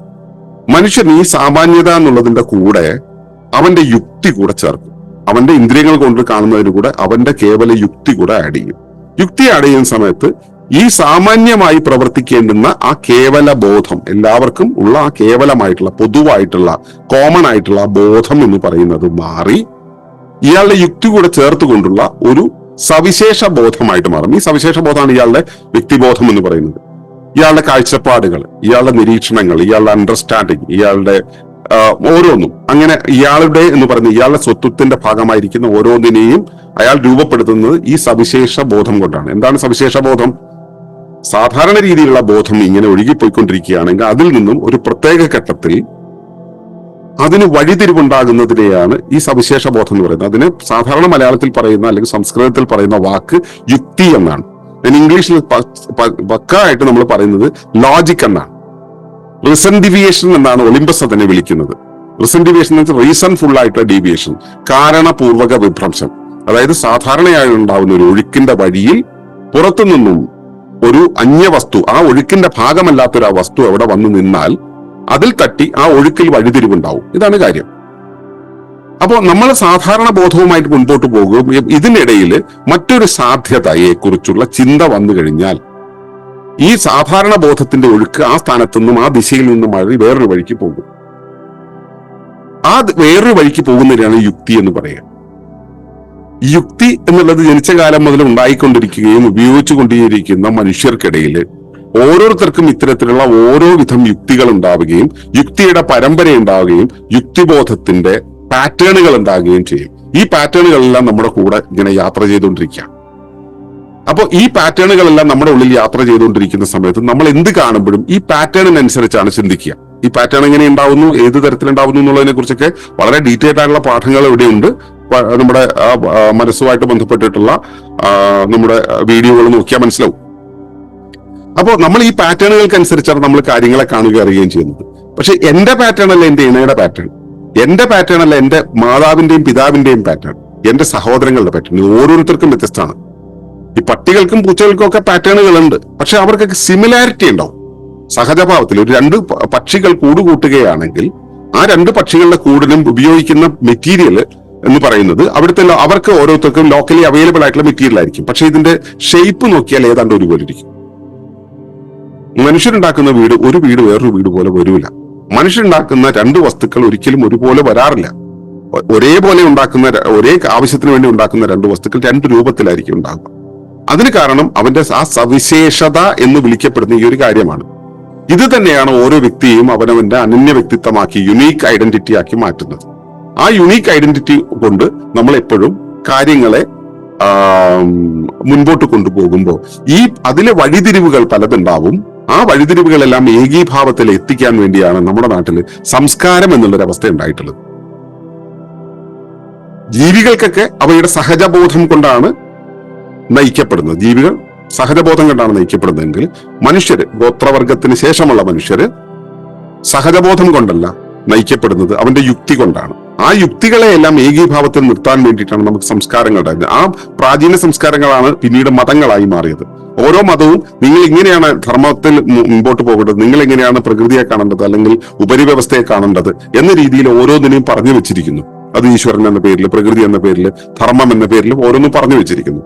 മനുഷ്യൻ ഈ സാമാന്യത എന്നുള്ളതിന്റെ കൂടെ അവന്റെ യുക്തി കൂടെ ചേർക്കും. അവന്റെ ഇന്ദ്രിയങ്ങൾ കൊണ്ട് കാണുന്നതിന് കൂടെ അവന്റെ കേവല യുക്തി കൂടെ ആഡ് ചെയ്യും. യുക്തി ആഡ് ചെയ്യുന്ന സമയത്ത് ഈ സാമാന്യമായി പ്രവർത്തിക്കേണ്ടുന്ന ആ കേവല ബോധം, എല്ലാവർക്കും ഉള്ള ആ കേവലമായിട്ടുള്ള പൊതുവായിട്ടുള്ള കോമൺ ആയിട്ടുള്ള ബോധം എന്ന് പറയുന്നത് മാറി ഇയാളുടെ യുക്തി കൂടെ ചേർത്തുകൊണ്ടുള്ള ഒരു സവിശേഷ ബോധമായിട്ട് മാറും. ഈ സവിശേഷ ബോധമാണ് ഇയാളുടെ വ്യക്തിബോധം എന്ന് പറയുന്നത്. ഇയാളുടെ കാഴ്ചപ്പാടുകൾ, ഇയാളുടെ നിരീക്ഷണങ്ങൾ, ഇയാളുടെ അണ്ടർസ്റ്റാൻഡിങ്, ഇയാളുടെ ഓരോന്നും, അങ്ങനെ ഇയാളുടെ എന്ന് പറയുന്ന ഇയാളുടെ സ്വത്വത്തിന്റെ ഭാഗമായിരിക്കുന്ന ഓരോന്നിനെയും അയാൾ രൂപപ്പെടുത്തുന്നത് ഈ സവിശേഷ ബോധം കൊണ്ടാണ്. എന്താണ് സവിശേഷ ബോധം? സാധാരണ രീതിയിലുള്ള ബോധം ഇങ്ങനെ ഒഴുകിപ്പോയിക്കൊണ്ടിരിക്കുകയാണെങ്കിൽ അതിൽ നിന്നും ഒരു പ്രത്യേക ഘട്ടത്തിൽ അതിന് വഴിതിരിവുണ്ടാകുന്നതിനെയാണ് ഈ സവിശേഷ ബോധം എന്ന് പറയുന്നത്. അതിന് സാധാരണ മലയാളത്തിൽ പറയുന്ന അല്ലെങ്കിൽ സംസ്കൃതത്തിൽ പറയുന്ന വാക്ക് യുക്തി എന്നാണ്. ഇംഗ്ലീഷിൽ പക്കായിട്ട് നമ്മൾ പറയുന്നത് ലോജിക് എന്നാണ്. റീസൺ ഡിവിയേഷൻ എന്നാണ് ഒളിമ്പസ് അതിനെ വിളിക്കുന്നത്. റീസൺ ഡിവിയേഷൻ എന്ന് വെച്ചാൽ റീസൺ ഫുൾ ആയിട്ടുള്ള ഡീവിയേഷൻ, കാരണപൂർവക വിഭ്രംശം. അതായത് സാധാരണയായി ഉണ്ടാവുന്ന ഒരു ഒഴുക്കിന്റെ വഴിയിൽ പുറത്തു നിന്നും ഒരു അന്യവസ്തു, ആ ഒഴുക്കിന്റെ ഭാഗമല്ലാത്തൊരു ആ വസ്തു അവിടെ വന്നു നിന്നാൽ അതിൽ തട്ടി ആ ഒഴുക്കിൽ വഴിതിരിവുണ്ടാവും. ഇതാണ് കാര്യം. അപ്പോൾ നമ്മൾ സാധാരണ ബോധവുമായിട്ട് മുൻപോട്ട് പോകും. ഇതിനിടയിൽ മറ്റൊരു സാധ്യതയെ കുറിച്ചുള്ള ചിന്ത വന്നു കഴിഞ്ഞാൽ ഈ സാധാരണ ബോധത്തിന്റെ ഒഴുക്ക് ആ സ്ഥാനത്തു നിന്നും ആ ദിശയിൽ നിന്നും മാറി വേറൊരു വഴിക്ക് പോകും. ആ വേറൊരു വഴിക്ക് പോകുന്നതിനാണ് യുക്തി എന്ന് പറയുക. യുക്തി എന്നുള്ളത് ജനിച്ച കാലം മുതൽ ഉണ്ടായിക്കൊണ്ടിരിക്കുകയും ഉപയോഗിച്ചുകൊണ്ടിരിക്കുന്ന മനുഷ്യർക്കിടയിൽ ഓരോരുത്തർക്കും ഇത്തരത്തിലുള്ള ഓരോ വിധം യുക്തികൾ ഉണ്ടാവുകയും യുക്തിയുടെ പരമ്പര ഉണ്ടാവുകയും യുക്തിബോധത്തിന്റെ പാറ്റേണുകൾ ഉണ്ടാകുകയും ചെയ്യും. ഈ പാറ്റേണുകളെല്ലാം നമ്മുടെ കൂടെ ഇങ്ങനെ യാത്ര ചെയ്തുകൊണ്ടിരിക്കുക. അപ്പോൾ ഈ പാറ്റേണുകളെല്ലാം നമ്മുടെ ഉള്ളിൽ യാത്ര ചെയ്തുകൊണ്ടിരിക്കുന്ന സമയത്ത് നമ്മൾ എന്ത് കാണുമ്പോഴും ഈ പാറ്റേണിനനുസരിച്ചാണ് ചിന്തിക്കുക. ഈ പാറ്റേൺ എങ്ങനെ ഉണ്ടാവുന്നു, ഏത് തരത്തിലുണ്ടാവുന്നു എന്നുള്ളതിനെ കുറിച്ചൊക്കെ വളരെ ഡീറ്റെയിൽഡ് ആയിട്ടുള്ള പാഠങ്ങൾ ഇവിടെയുണ്ട്. നമ്മുടെ മനസ്സുമായിട്ട് ബന്ധപ്പെട്ടിട്ടുള്ള നമ്മുടെ വീഡിയോകൾ നോക്കിയാൽ മനസ്സിലാവും. അപ്പോൾ നമ്മൾ ഈ പാറ്റേണുകൾക്ക് അനുസരിച്ചാണ് നമ്മൾ കാര്യങ്ങളെ കാണുക, അറിയുകയും ചെയ്യുന്നത്. പക്ഷെ എന്റെ പാറ്റേൺ അല്ല എന്റെ ഇണയുടെ പാറ്റേൺ, എന്റെ പാറ്റേൺ അല്ല എന്റെ മാതാവിന്റെയും പിതാവിന്റെയും പാറ്റേൺ, എന്റെ സഹോദരങ്ങളുടെ പാറ്റേൺ. ഓരോരുത്തർക്കും വ്യത്യസ്തമാണ്. ഈ പട്ടികൾക്കും പൂച്ചകൾക്കും ഒക്കെ പാറ്റേണുകളുണ്ട്, പക്ഷെ അവർക്കൊക്കെ സിമിലാരിറ്റി ഉണ്ടാവും. സഹജഭാവത്തിൽ ഒരു രണ്ട് പക്ഷികൾ കൂടുകൂട്ടുകയാണെങ്കിൽ ആ രണ്ട് പക്ഷികളുടെ കൂടിനും ഉപയോഗിക്കുന്ന മെറ്റീരിയൽ എന്ന് പറയുന്നത് അവിടുത്തെ അവർക്ക് ഓരോരുത്തർക്കും ലോക്കലി അവൈലബിൾ ആയിട്ടുള്ള മെറ്റീരിയൽ ആയിരിക്കും. പക്ഷെ ഇതിന്റെ ഷേപ്പ് നോക്കിയാൽ ഏതാണ്ട് ഒരുപോലെ ഇരിക്കും. മനുഷ്യരുണ്ടാക്കുന്ന വീട് ഒരു വീട് വേറൊരു വീട് പോലെ വരൂല. മനുഷ്യരുണ്ടാക്കുന്ന രണ്ട് വസ്തുക്കൾ ഒരിക്കലും ഒരുപോലെ വരാറില്ല. ഒരേപോലെ ഉണ്ടാക്കുന്ന, ഒരേ ആവശ്യത്തിന് വേണ്ടി ഉണ്ടാക്കുന്ന രണ്ട് വസ്തുക്കൾ രണ്ട് രൂപത്തിലായിരിക്കും ഉണ്ടാകുക. അതിന് കാരണം അവന്റെ ആ സവിശേഷത എന്ന് വിളിക്കപ്പെടുന്ന ഈ ഒരു കാര്യമാണ്. ഇത് തന്നെയാണ് ഓരോ വ്യക്തിയെയും അവനവന്റെ അനന്യ വ്യക്തിത്വമാക്കി, യുണീക്ക് ഐഡന്റിറ്റി ആക്കി മാറ്റുന്നത്. ആ യുണീക്ക് ഐഡന്റിറ്റി കൊണ്ട് നമ്മൾ എപ്പോഴും കാര്യങ്ങളെ മുൻപോട്ട് കൊണ്ടുപോകുമ്പോൾ ഈ അതിലെ വഴിതിരിവുകൾ പലതുണ്ടാവും. ആ വഴിതിരിവുകളെല്ലാം ഏകീഭാവത്തിൽ എത്തിക്കാൻ വേണ്ടിയാണ് നമ്മുടെ നാട്ടിൽ സംസ്കാരം എന്നുള്ളൊരവസ്ഥ ഉണ്ടായിട്ടുള്ളത്. ജീവികൾക്കൊക്കെ അവയുടെ സഹജബോധം കൊണ്ടാണ് നയിക്കപ്പെടുന്നത്. ജീവികൾ സഹജബോധം കൊണ്ടാണ് നയിക്കപ്പെടുന്നതെങ്കിൽ മനുഷ്യര്, ഗോത്രവർഗത്തിന് ശേഷമുള്ള മനുഷ്യര് സഹജബോധം കൊണ്ടല്ല നയിക്കപ്പെടുന്നത്, അവന്റെ യുക്തി കൊണ്ടാണ്. ആ യുക്തികളെയെല്ലാം ഏകീഭാവത്തിൽ നിർത്താൻ വേണ്ടിയിട്ടാണ് നമുക്ക് സംസ്കാരങ്ങൾ ഉണ്ടായിരുന്നത്. ആ പ്രാചീന സംസ്കാരങ്ങളാണ് പിന്നീട് മതങ്ങളായി മാറിയത്. ഓരോ മതവും നിങ്ങൾ ഇങ്ങനെയാണ് ധർമ്മത്തിൽ മുമ്പോട്ട് പോകേണ്ടത്, നിങ്ങൾ എങ്ങനെയാണ് പ്രകൃതിയെ കാണേണ്ടത് അല്ലെങ്കിൽ ഉപരിവ്യവസ്ഥയെ കാണേണ്ടത് എന്ന രീതിയിൽ ഓരോന്നിനെയും പറഞ്ഞു വെച്ചിരിക്കുന്നു. അത് ഈശ്വരൻ എന്ന പേരിൽ, പ്രകൃതി എന്ന പേരിൽ, ധർമ്മം എന്ന പേരിൽ ഓരോന്നും പറഞ്ഞു വെച്ചിരിക്കുന്നു.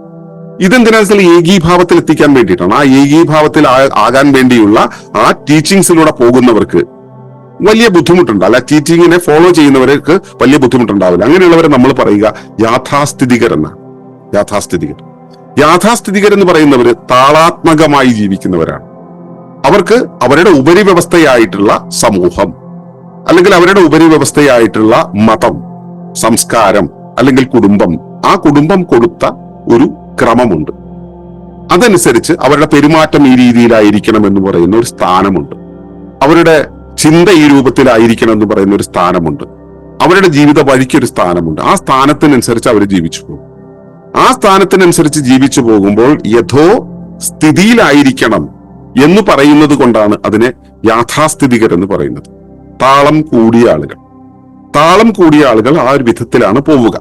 ഇതെന്തിനാ വെച്ചാൽ ഏകീഭാവത്തിൽ എത്തിക്കാൻ വേണ്ടിയിട്ടാണ്. ആ ഏകീഭാവത്തിൽ ആകാൻ വേണ്ടിയുള്ള ആ ടീച്ചിങ്സിലൂടെ പോകുന്നവർക്ക് വലിയ ബുദ്ധിമുട്ടുണ്ട്. അല്ല, ടീച്ചിങ്ങിനെ ഫോളോ ചെയ്യുന്നവർക്ക് വലിയ ബുദ്ധിമുട്ടുണ്ടാവില്ല. അങ്ങനെയുള്ളവരെ നമ്മൾ പറയുക യാഥാസ്ഥിതികർ എന്നാണ്. യാഥാസ്ഥിതികർ എന്ന് പറയുന്നവര് താളാത്മകമായി ജീവിക്കുന്നവരാണ്. അവർക്ക് അവരുടെ ഉപരിവ്യവസ്ഥയായിട്ടുള്ള സമൂഹം അല്ലെങ്കിൽ അവരുടെ ഉപരിവ്യവസ്ഥയായിട്ടുള്ള മതം, സംസ്കാരം അല്ലെങ്കിൽ കുടുംബം, ആ കുടുംബം കൊടുത്ത ഒരു ക്രമമുണ്ട്. അതനുസരിച്ച് അവരുടെ പെരുമാറ്റം ഈ രീതിയിലായിരിക്കണം എന്ന് പറയുന്ന ഒരു സ്ഥാനമുണ്ട്. അവരുടെ ചിന്ത ഈ രൂപത്തിലായിരിക്കണം എന്ന് പറയുന്ന ഒരു സ്ഥാനമുണ്ട്. അവരുടെ ജീവിത വഴിക്കൊരു സ്ഥാനമുണ്ട്. ആ സ്ഥാനത്തിനനുസരിച്ച് അവർ ജീവിച്ചു പോകും. ആ സ്ഥാനത്തിനനുസരിച്ച് ജീവിച്ചു പോകുമ്പോൾ യഥോ സ്ഥിതിയിലായിരിക്കണം എന്ന് പറയുന്നത് കൊണ്ടാണ് അതിനെ യാഥാസ്ഥിതികർ എന്ന് പറയുന്നത്. താളം കൂടിയ ആളുകൾ ആ ഒരു വിധത്തിലാണ് പോവുക.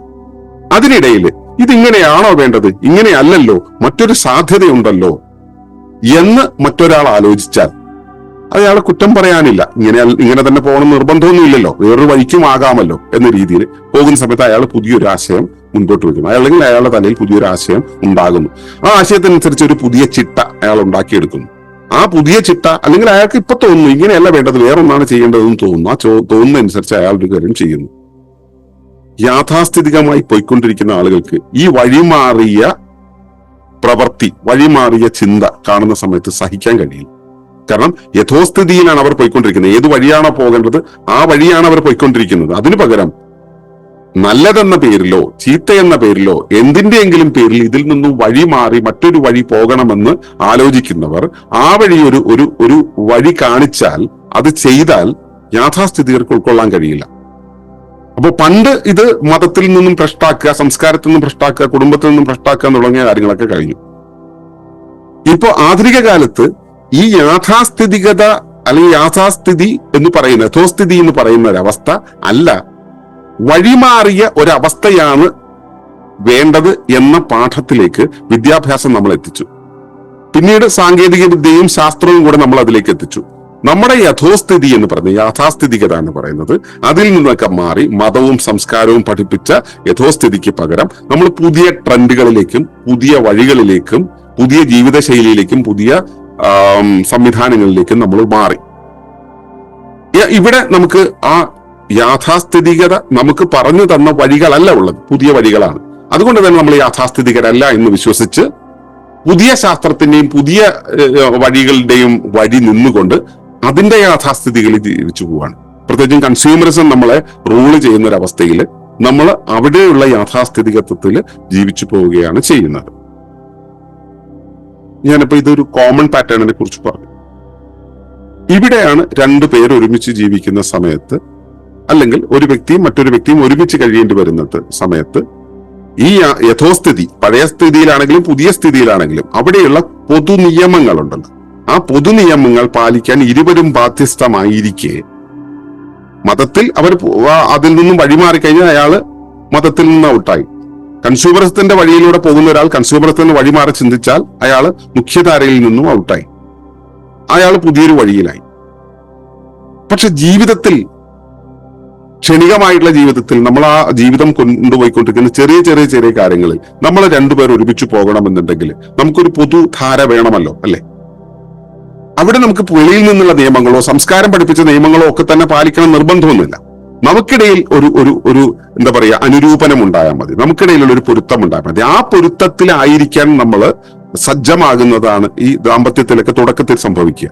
അതിനിടയിൽ ഇതിങ്ങനെയാണോ വേണ്ടത്, ഇങ്ങനെയല്ലല്ലോ, മറ്റൊരു സാധ്യതയുണ്ടല്ലോ എന്ന് മറ്റൊരാൾ ആലോചിച്ചാൽ അയാളെ കുറ്റം പറയാനില്ല. ഇങ്ങനെ തന്നെ പോകണം നിർബന്ധമൊന്നുമില്ലല്ലോ, വേറൊരു വഴിക്കും ആകാമല്ലോ എന്ന രീതിയിൽ പോകുന്ന സമയത്ത് അയാൾ പുതിയൊരു ആശയം മുൻപോട്ട് വയ്ക്കുന്നു. അല്ലെങ്കിൽ അയാളുടെ തലയിൽ പുതിയൊരു ആശയം ഉണ്ടാകുന്നു. ആ ആശയത്തിനനുസരിച്ച് ഒരു പുതിയ ചിട്ട അയാൾ ഉണ്ടാക്കിയെടുക്കുന്നു. ആ പുതിയ ചിട്ട, അല്ലെങ്കിൽ അയാൾക്ക് ഇപ്പൊ തോന്നുന്നു ഇങ്ങനെയല്ല വേണ്ടത്, വേറൊന്നാണ് ചെയ്യേണ്ടതെന്ന് തോന്നുന്നു. ആ തോന്നുന്ന അനുസരിച്ച് അയാൾ ഒരു കാര്യം ചെയ്യുന്നു. യാഥാസ്ഥിതികമായി പോയിക്കൊണ്ടിരിക്കുന്ന ആളുകൾക്ക് ഈ വഴിമാറിയ പ്രവൃത്തി, വഴിമാറിയ ചിന്ത കാണുന്ന സമയത്ത് സഹിക്കാൻ കഴിയില്ല. കാരണം യഥോസ്ഥിതിയിലാണ് അവർ പോയിക്കൊണ്ടിരിക്കുന്നത്. ഏത് വഴിയാണോ പോകേണ്ടത് ആ വഴിയാണ് അവർ പോയിക്കൊണ്ടിരിക്കുന്നത്. അതിനു പകരം നല്ലതെന്ന പേരിലോ ചീത്തയെന്ന പേരിലോ എന്തിന്റെയെങ്കിലും പേരിൽ ഇതിൽ നിന്നും വഴി മാറി മറ്റൊരു വഴി പോകണമെന്ന് ആലോചിക്കുന്നവർ ആ വഴി ഒരു വഴി കാണിച്ചാൽ, അത് ചെയ്താൽ യാഥാസ്ഥിതികർക്ക് ഉൾക്കൊള്ളാൻ കഴിയില്ല. അപ്പൊ പണ്ട് ഇത് മതത്തിൽ നിന്നും ഭ്രഷ്ടാക്കുക, സംസ്കാരത്തിൽ നിന്നും ഭ്രഷ്ടാക്കുക, കുടുംബത്തിൽ നിന്നും ഭ്രഷ്ടാക്കുക തുടങ്ങിയ കാര്യങ്ങളൊക്കെ കഴിഞ്ഞു. ഇപ്പൊ ആധുനിക കാലത്ത് ഈ യാഥാസ്ഥിതികത അല്ലെങ്കിൽ യാഥാസ്ഥിതി എന്ന് പറയുന്ന, യഥോസ്ഥിതി എന്ന് പറയുന്ന ഒരവസ്ഥ അല്ല, വഴിമാറിയ ഒരവസ്ഥയാണ് വേണ്ടത് എന്ന പാഠത്തിലേക്ക് വിദ്യാഭ്യാസം നമ്മൾ എത്തിച്ചു. പിന്നീട് സാങ്കേതിക വിദ്യയും ശാസ്ത്രവും കൂടെ നമ്മൾ അതിലേക്ക് എത്തിച്ചു. നമ്മുടെ യഥോസ്ഥിതി എന്ന് പറയുന്നത്, യാഥാസ്ഥിതികത എന്ന് പറയുന്നത്, അതിൽ നിന്നൊക്കെ മാറി മതവും സംസ്കാരവും പഠിപ്പിച്ച യഥോസ്ഥിതിക്ക് പകരം നമ്മൾ പുതിയ ട്രെൻഡുകളിലേക്കും പുതിയ വഴികളിലേക്കും പുതിയ ജീവിതശൈലിയിലേക്കും പുതിയ സംവിധാനങ്ങളിലേക്കും നമ്മൾ മാറി. ഇവിടെ നമുക്ക് ആ യാഥാസ്ഥിതികത നമുക്ക് പറഞ്ഞു തന്ന വഴികളല്ല ഉള്ളത്, പുതിയ വഴികളാണ്. അതുകൊണ്ട് തന്നെ നമ്മൾ യാഥാസ്ഥിതികരല്ല എന്ന് വിശ്വസിച്ച് പുതിയ ശാസ്ത്രത്തിന്റെയും പുതിയ വഴികളുടെയും വഴി നിന്നുകൊണ്ട് അതിന്റെ യാഥാസ്ഥിതികളിൽ ജീവിച്ചു പോവാണ്. പ്രത്യേകിച്ചും കൺസ്യൂമറിസം നമ്മളെ റൂള് ചെയ്യുന്ന ഒരു അവസ്ഥയിൽ നമ്മൾ അവിടെയുള്ള യാഥാസ്ഥിതികത്വത്തിൽ ജീവിച്ചു പോവുകയാണ് ചെയ്യുന്നത്. ഞാനിപ്പോ ഇതൊരു കോമൺ പാറ്റേണിനെ കുറിച്ച് പറഞ്ഞു. ഇവിടെയാണ് രണ്ടു പേർ ഒരുമിച്ച് ജീവിക്കുന്ന സമയത്ത്, അല്ലെങ്കിൽ ഒരു വ്യക്തിയും മറ്റൊരു വ്യക്തിയും ഒരുമിച്ച് കഴിയേണ്ടി വരുന്നത് സമയത്ത്, ഈ യഥോസ്ഥിതി, പഴയ സ്ഥിതിയിലാണെങ്കിലും പുതിയ സ്ഥിതിയിലാണെങ്കിലും അവിടെയുള്ള പൊതുനിയമങ്ങളുണ്ടല്ലോ, ആ പൊതുനിയമങ്ങൾ പാലിക്കാൻ ഇരുവരും ബാധ്യസ്ഥമായിരിക്കെ മതത്തിൽ അവർ അതിൽ നിന്നും വഴിമാറിക്കഴിഞ്ഞാൽ അയാള് മതത്തിൽ നിന്ന് ഔട്ടായി. കൺസ്യൂമറിസത്തിന്റെ വഴിയിലൂടെ പോകുന്ന ഒരാൾ കൺസ്യൂമറിസത്തിന് വഴിമാറി ചിന്തിച്ചാൽ അയാള് മുഖ്യധാരയിൽ നിന്നും ഔട്ടായി, അയാൾ പുതിയൊരു വഴിയിലായി. പക്ഷെ ജീവിതത്തിൽ, ക്ഷണികമായിട്ടുള്ള ജീവിതത്തിൽ നമ്മൾ ആ ജീവിതം കൊണ്ടുപോയിക്കൊണ്ടിരിക്കുന്ന ചെറിയ ചെറിയ ചെറിയ കാര്യങ്ങളിൽ നമ്മൾ രണ്ടുപേർ ഒരുമിച്ച് പോകണമെന്നുണ്ടെങ്കിൽ നമുക്കൊരു പൊതുധാര വേണമല്ലോ, അല്ലെ? അവിടെ നമുക്ക് വെളിയിൽ നിന്നുള്ള നിയമങ്ങളോ സംസ്കാരം പഠിപ്പിച്ച നിയമങ്ങളോ ഒക്കെ തന്നെ പാലിക്കണം നിർബന്ധമൊന്നുമില്ല. നമുക്കിടയിൽ ഒരു എന്താ പറയുക, അനുരൂപനം ഉണ്ടായാൽ മതി, നമുക്കിടയിലുള്ള ഒരു പൊരുത്തം ഉണ്ടായാൽ മതി. ആ പൊരുത്തത്തിലായിരിക്കാൻ നമ്മൾ സജ്ജമാകുന്നതാണ് ഈ ദാമ്പത്യത്തിലൊക്കെ തുടക്കത്തിൽ സംഭവിക്കുക.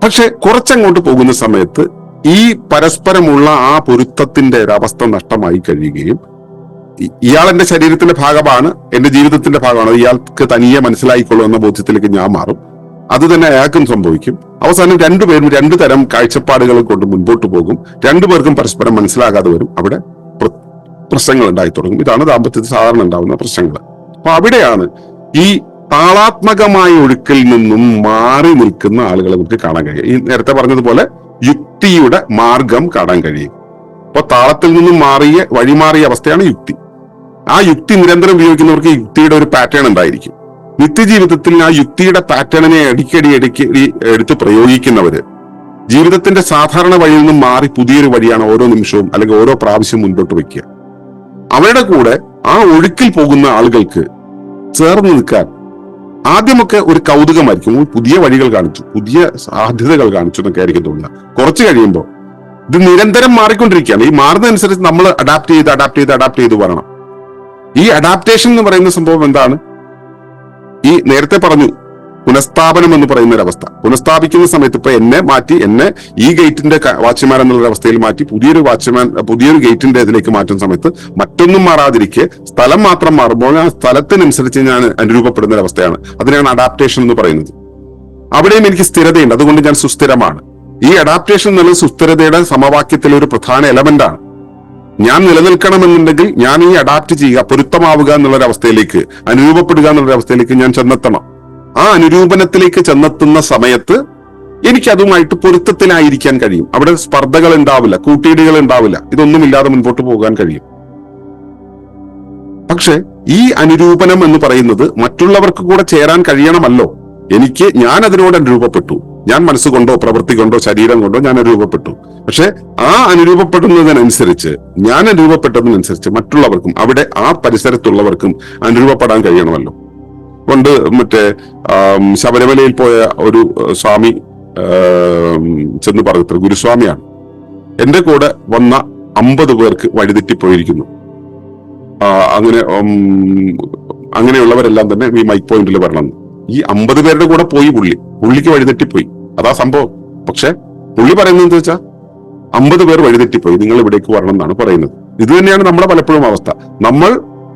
പക്ഷെ കുറച്ചങ്ങോട്ട് പോകുന്ന സമയത്ത് ഈ പരസ്പരമുള്ള ആ പൊരുത്തത്തിന്റെ ഒരവസ്ഥ നഷ്ടമായി കഴിയുകയും, ഇയാൾ എന്റെ ശരീരത്തിന്റെ ഭാഗമാണ്, എന്റെ ജീവിതത്തിന്റെ ഭാഗമാണ്, ഇയാൾക്ക് തനിയെ മനസ്സിലായിക്കൊള്ളൂ എന്ന ബോധ്യത്തിലേക്ക് ഞാൻ മാറും. അത് തന്നെ അയാൾക്കും സംഭവിക്കും. അവസാനം രണ്ടുപേരും രണ്ടു തരം കാഴ്ചപ്പാടുകൾ കൊണ്ട് മുൻപോട്ട് പോകും. രണ്ടുപേർക്കും പരസ്പരം മനസ്സിലാകാതെ വരും. അവിടെ പ്രശ്നങ്ങൾ ഉണ്ടായി തുടങ്ങും. ഇതാണ് ദാമ്പത്യത്തിൽ സാധാരണ ഉണ്ടാവുന്ന പ്രശ്നങ്ങൾ. അപ്പൊ അവിടെയാണ് ഈ താളാത്മകമായ ഒഴുക്കിൽ നിന്നും മാറി നിൽക്കുന്ന ആളുകളെ നമുക്ക് കാണാൻ കഴിയും. ഈ നേരത്തെ പറഞ്ഞതുപോലെ യുക്തിയുടെ മാർഗം കാണാൻ കഴിയും. അപ്പൊ താളത്തിൽ നിന്നും വഴിമാറിയ അവസ്ഥയാണ് യുക്തി. ആ യുക്തി നിരന്തരം ഉപയോഗിക്കുന്നവർക്ക് യുക്തിയുടെ ഒരു പാറ്റേൺ ഉണ്ടായിരിക്കും. നിത്യജീവിതത്തിൽ ആ യുക്തിയുടെ പാറ്റേണിനെ ഇടയ്ക്കടി എടുത്ത് പ്രയോഗിക്കുന്നവര് ജീവിതത്തിന്റെ സാധാരണ വഴിയിൽ നിന്നും മാറി പുതിയൊരു വഴിയാണ് ഓരോ നിമിഷവും അല്ലെങ്കിൽ ഓരോ പ്രാവശ്യം മുൻപോട്ട് വയ്ക്കുക. അവരുടെ കൂടെ ആ ഒഴുക്കിൽ പോകുന്ന ആളുകൾക്ക് ചേർന്ന് നിൽക്കാൻ ആദ്യമൊക്കെ ഒരു കൗതുകമായിരിക്കും. പുതിയ വഴികൾ കാണിച്ചു, പുതിയ സാധ്യതകൾ കാണിച്ചു എന്നൊക്കെ ആയിരിക്കും തോന്നുക. കുറച്ച് കഴിയുമ്പോൾ ഇത് നിരന്തരം മാറിക്കൊണ്ടിരിക്കുകയാണ്. ഈ മാറുന്നതനുസരിച്ച് നമ്മൾ അഡാപ്റ്റ് ചെയ്ത് വരണം. ഈ അഡാപ്റ്റേഷൻ എന്ന് പറയുന്ന സംഭവം എന്താണ്? ഈ നേരത്തെ പറഞ്ഞു പുനഃസ്ഥാപനം എന്ന് പറയുന്ന ഒരവസ്ഥ. പുനഃസ്ഥാപിക്കുന്ന സമയത്ത് ഇപ്പൊ എന്നെ മാറ്റി, എന്നെ ഈ ഗേറ്റിന്റെ വാച്ച്മാൻ എന്നുള്ള അവസ്ഥയിൽ മാറ്റി പുതിയൊരു ഗേറ്റിന്റെ ഇതിലേക്ക് മാറ്റുന്ന സമയത്ത് മറ്റൊന്നും മാറാതിരിക്കെ സ്ഥലം മാത്രം മാറുമ്പോൾ ആ സ്ഥലത്തിനനുസരിച്ച് ഞാൻ അനുരൂപപ്പെടുന്ന ഒരവസ്ഥയാണ്. അതിനാണ് അഡാപ്റ്റേഷൻ എന്ന് പറയുന്നത്. അവിടെയും എനിക്ക് സ്ഥിരതയുണ്ട്, അതുകൊണ്ട് ഞാൻ സുസ്ഥിരമാണ്. ഈ അഡാപ്റ്റേഷൻ എന്നുള്ളത് സുസ്ഥിരതയുടെ സമവാക്യത്തിലെ ഒരു പ്രധാന എലമെന്റാണ്. ഞാൻ നിലനിൽക്കണമെന്നുണ്ടെങ്കിൽ ഞാൻ ഈ അഡാപ്റ്റ് ചെയ്യുക, പൊരുത്തമാവുക എന്നുള്ളൊരവസ്ഥയിലേക്ക്, അനുരൂപപ്പെടുക എന്നുള്ളൊരവസ്ഥയിലേക്ക് ഞാൻ ചെന്നെത്തണം. ആ അനുരൂപനത്തിലേക്ക് ചെന്നെത്തുന്ന സമയത്ത് എനിക്ക് അതുമായിട്ട് പൊരുത്തത്തിലായിരിക്കാൻ കഴിയും. അവിടെ സ്പർദ്ധകൾ ഉണ്ടാവില്ല, കൂട്ടിയിടികൾ ഉണ്ടാവില്ല, ഇതൊന്നുമില്ലാതെ മുൻപോട്ട് പോകാൻ കഴിയും. പക്ഷെ ഈ അനുരൂപനം എന്ന് പറയുന്നത് മറ്റുള്ളവർക്ക് കൂടെ ചേരാൻ കഴിയണമല്ലോ. ഞാൻ അതിനോട് അനുരൂപപ്പെട്ടു, ഞാൻ മനസ്സുകൊണ്ടോ പ്രവൃത്തി കൊണ്ടോ ശരീരം കൊണ്ടോ ഞാൻ അനുരൂപപ്പെട്ടു. പക്ഷെ ആ അനുരൂപപ്പെടുന്നതിനനുസരിച്ച്, ഞാൻ അനുരൂപപ്പെട്ടതിനനുസരിച്ച് മറ്റുള്ളവർക്കും അവിടെ ആ പരിസരത്തുള്ളവർക്കും അനുരൂപപ്പെടാൻ കഴിയണമല്ലോ. കൊണ്ട് ശബരിമലയിൽ പോയ ഒരു സ്വാമി ചെന്ന് പറഞ്ഞത്ര, ഗുരുസ്വാമിയാണ്, എന്റെ കൂടെ വന്ന 50 പേർക്ക് വഴിതെറ്റിപ്പോയിരിക്കുന്നു. അങ്ങനെയുള്ളവരെല്ലാം തന്നെ ഈ മൈക്ക് പോയിന്റിൽ വരണം. ഈ 50 പേരുടെ കൂടെ പോയി പുള്ളിക്ക് വഴിതെറ്റിപ്പോയി, അതാ സംഭവം. പക്ഷെ പുള്ളി പറയുന്നത് എന്താ വെച്ചാൽ 50 പേർ വഴിതെറ്റിപ്പോയി, നിങ്ങൾ ഇവിടേക്ക് വരണം എന്നാണ് പറയുന്നത്. ഇത് തന്നെയാണ് നമ്മുടെ പലപ്പോഴും അവസ്ഥ. നമ്മൾ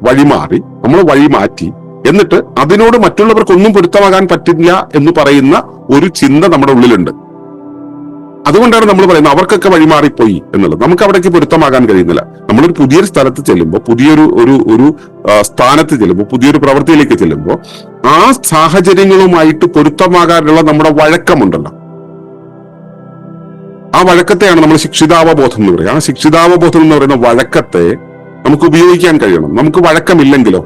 വഴിമാറി, നമ്മൾ വഴി മാറ്റി, എന്നിട്ട് അതിനോട് മറ്റുള്ളവർക്കൊന്നും പൊരുത്തമാകാൻ പറ്റില്ല എന്ന് പറയുന്ന ഒരു ചിന്ത നമ്മുടെ ഉള്ളിലുണ്ട്. അതുകൊണ്ടാണ് നമ്മൾ പറയുന്നത് അവർക്കൊക്കെ വഴിമാറിപ്പോയി എന്നുള്ളത്. നമുക്ക് അവിടേക്ക് പൊരുത്തമാകാൻ കഴിയുന്നില്ല. നമ്മളൊരു പുതിയൊരു സ്ഥലത്ത് ചെല്ലുമ്പോൾ, പുതിയൊരു ഒരു സ്ഥാനത്ത് ചെല്ലുമ്പോൾ, പുതിയൊരു പ്രവൃത്തിയിലേക്ക് ചെല്ലുമ്പോൾ ആ സാഹചര്യങ്ങളുമായിട്ട് പൊരുത്തമാകാനുള്ള നമ്മുടെ വഴക്കമുണ്ടല്ലോ, ആ വഴക്കത്തെയാണ് നമ്മൾ ശിക്ഷിതാവബോധം എന്ന് പറയുക. ആ ശിക്ഷിതാവബോധം എന്ന് പറയുന്ന വഴക്കത്തെ നമുക്ക് ഉപയോഗിക്കാൻ കഴിയണം. നമുക്ക് വഴക്കമില്ലെങ്കിലോ,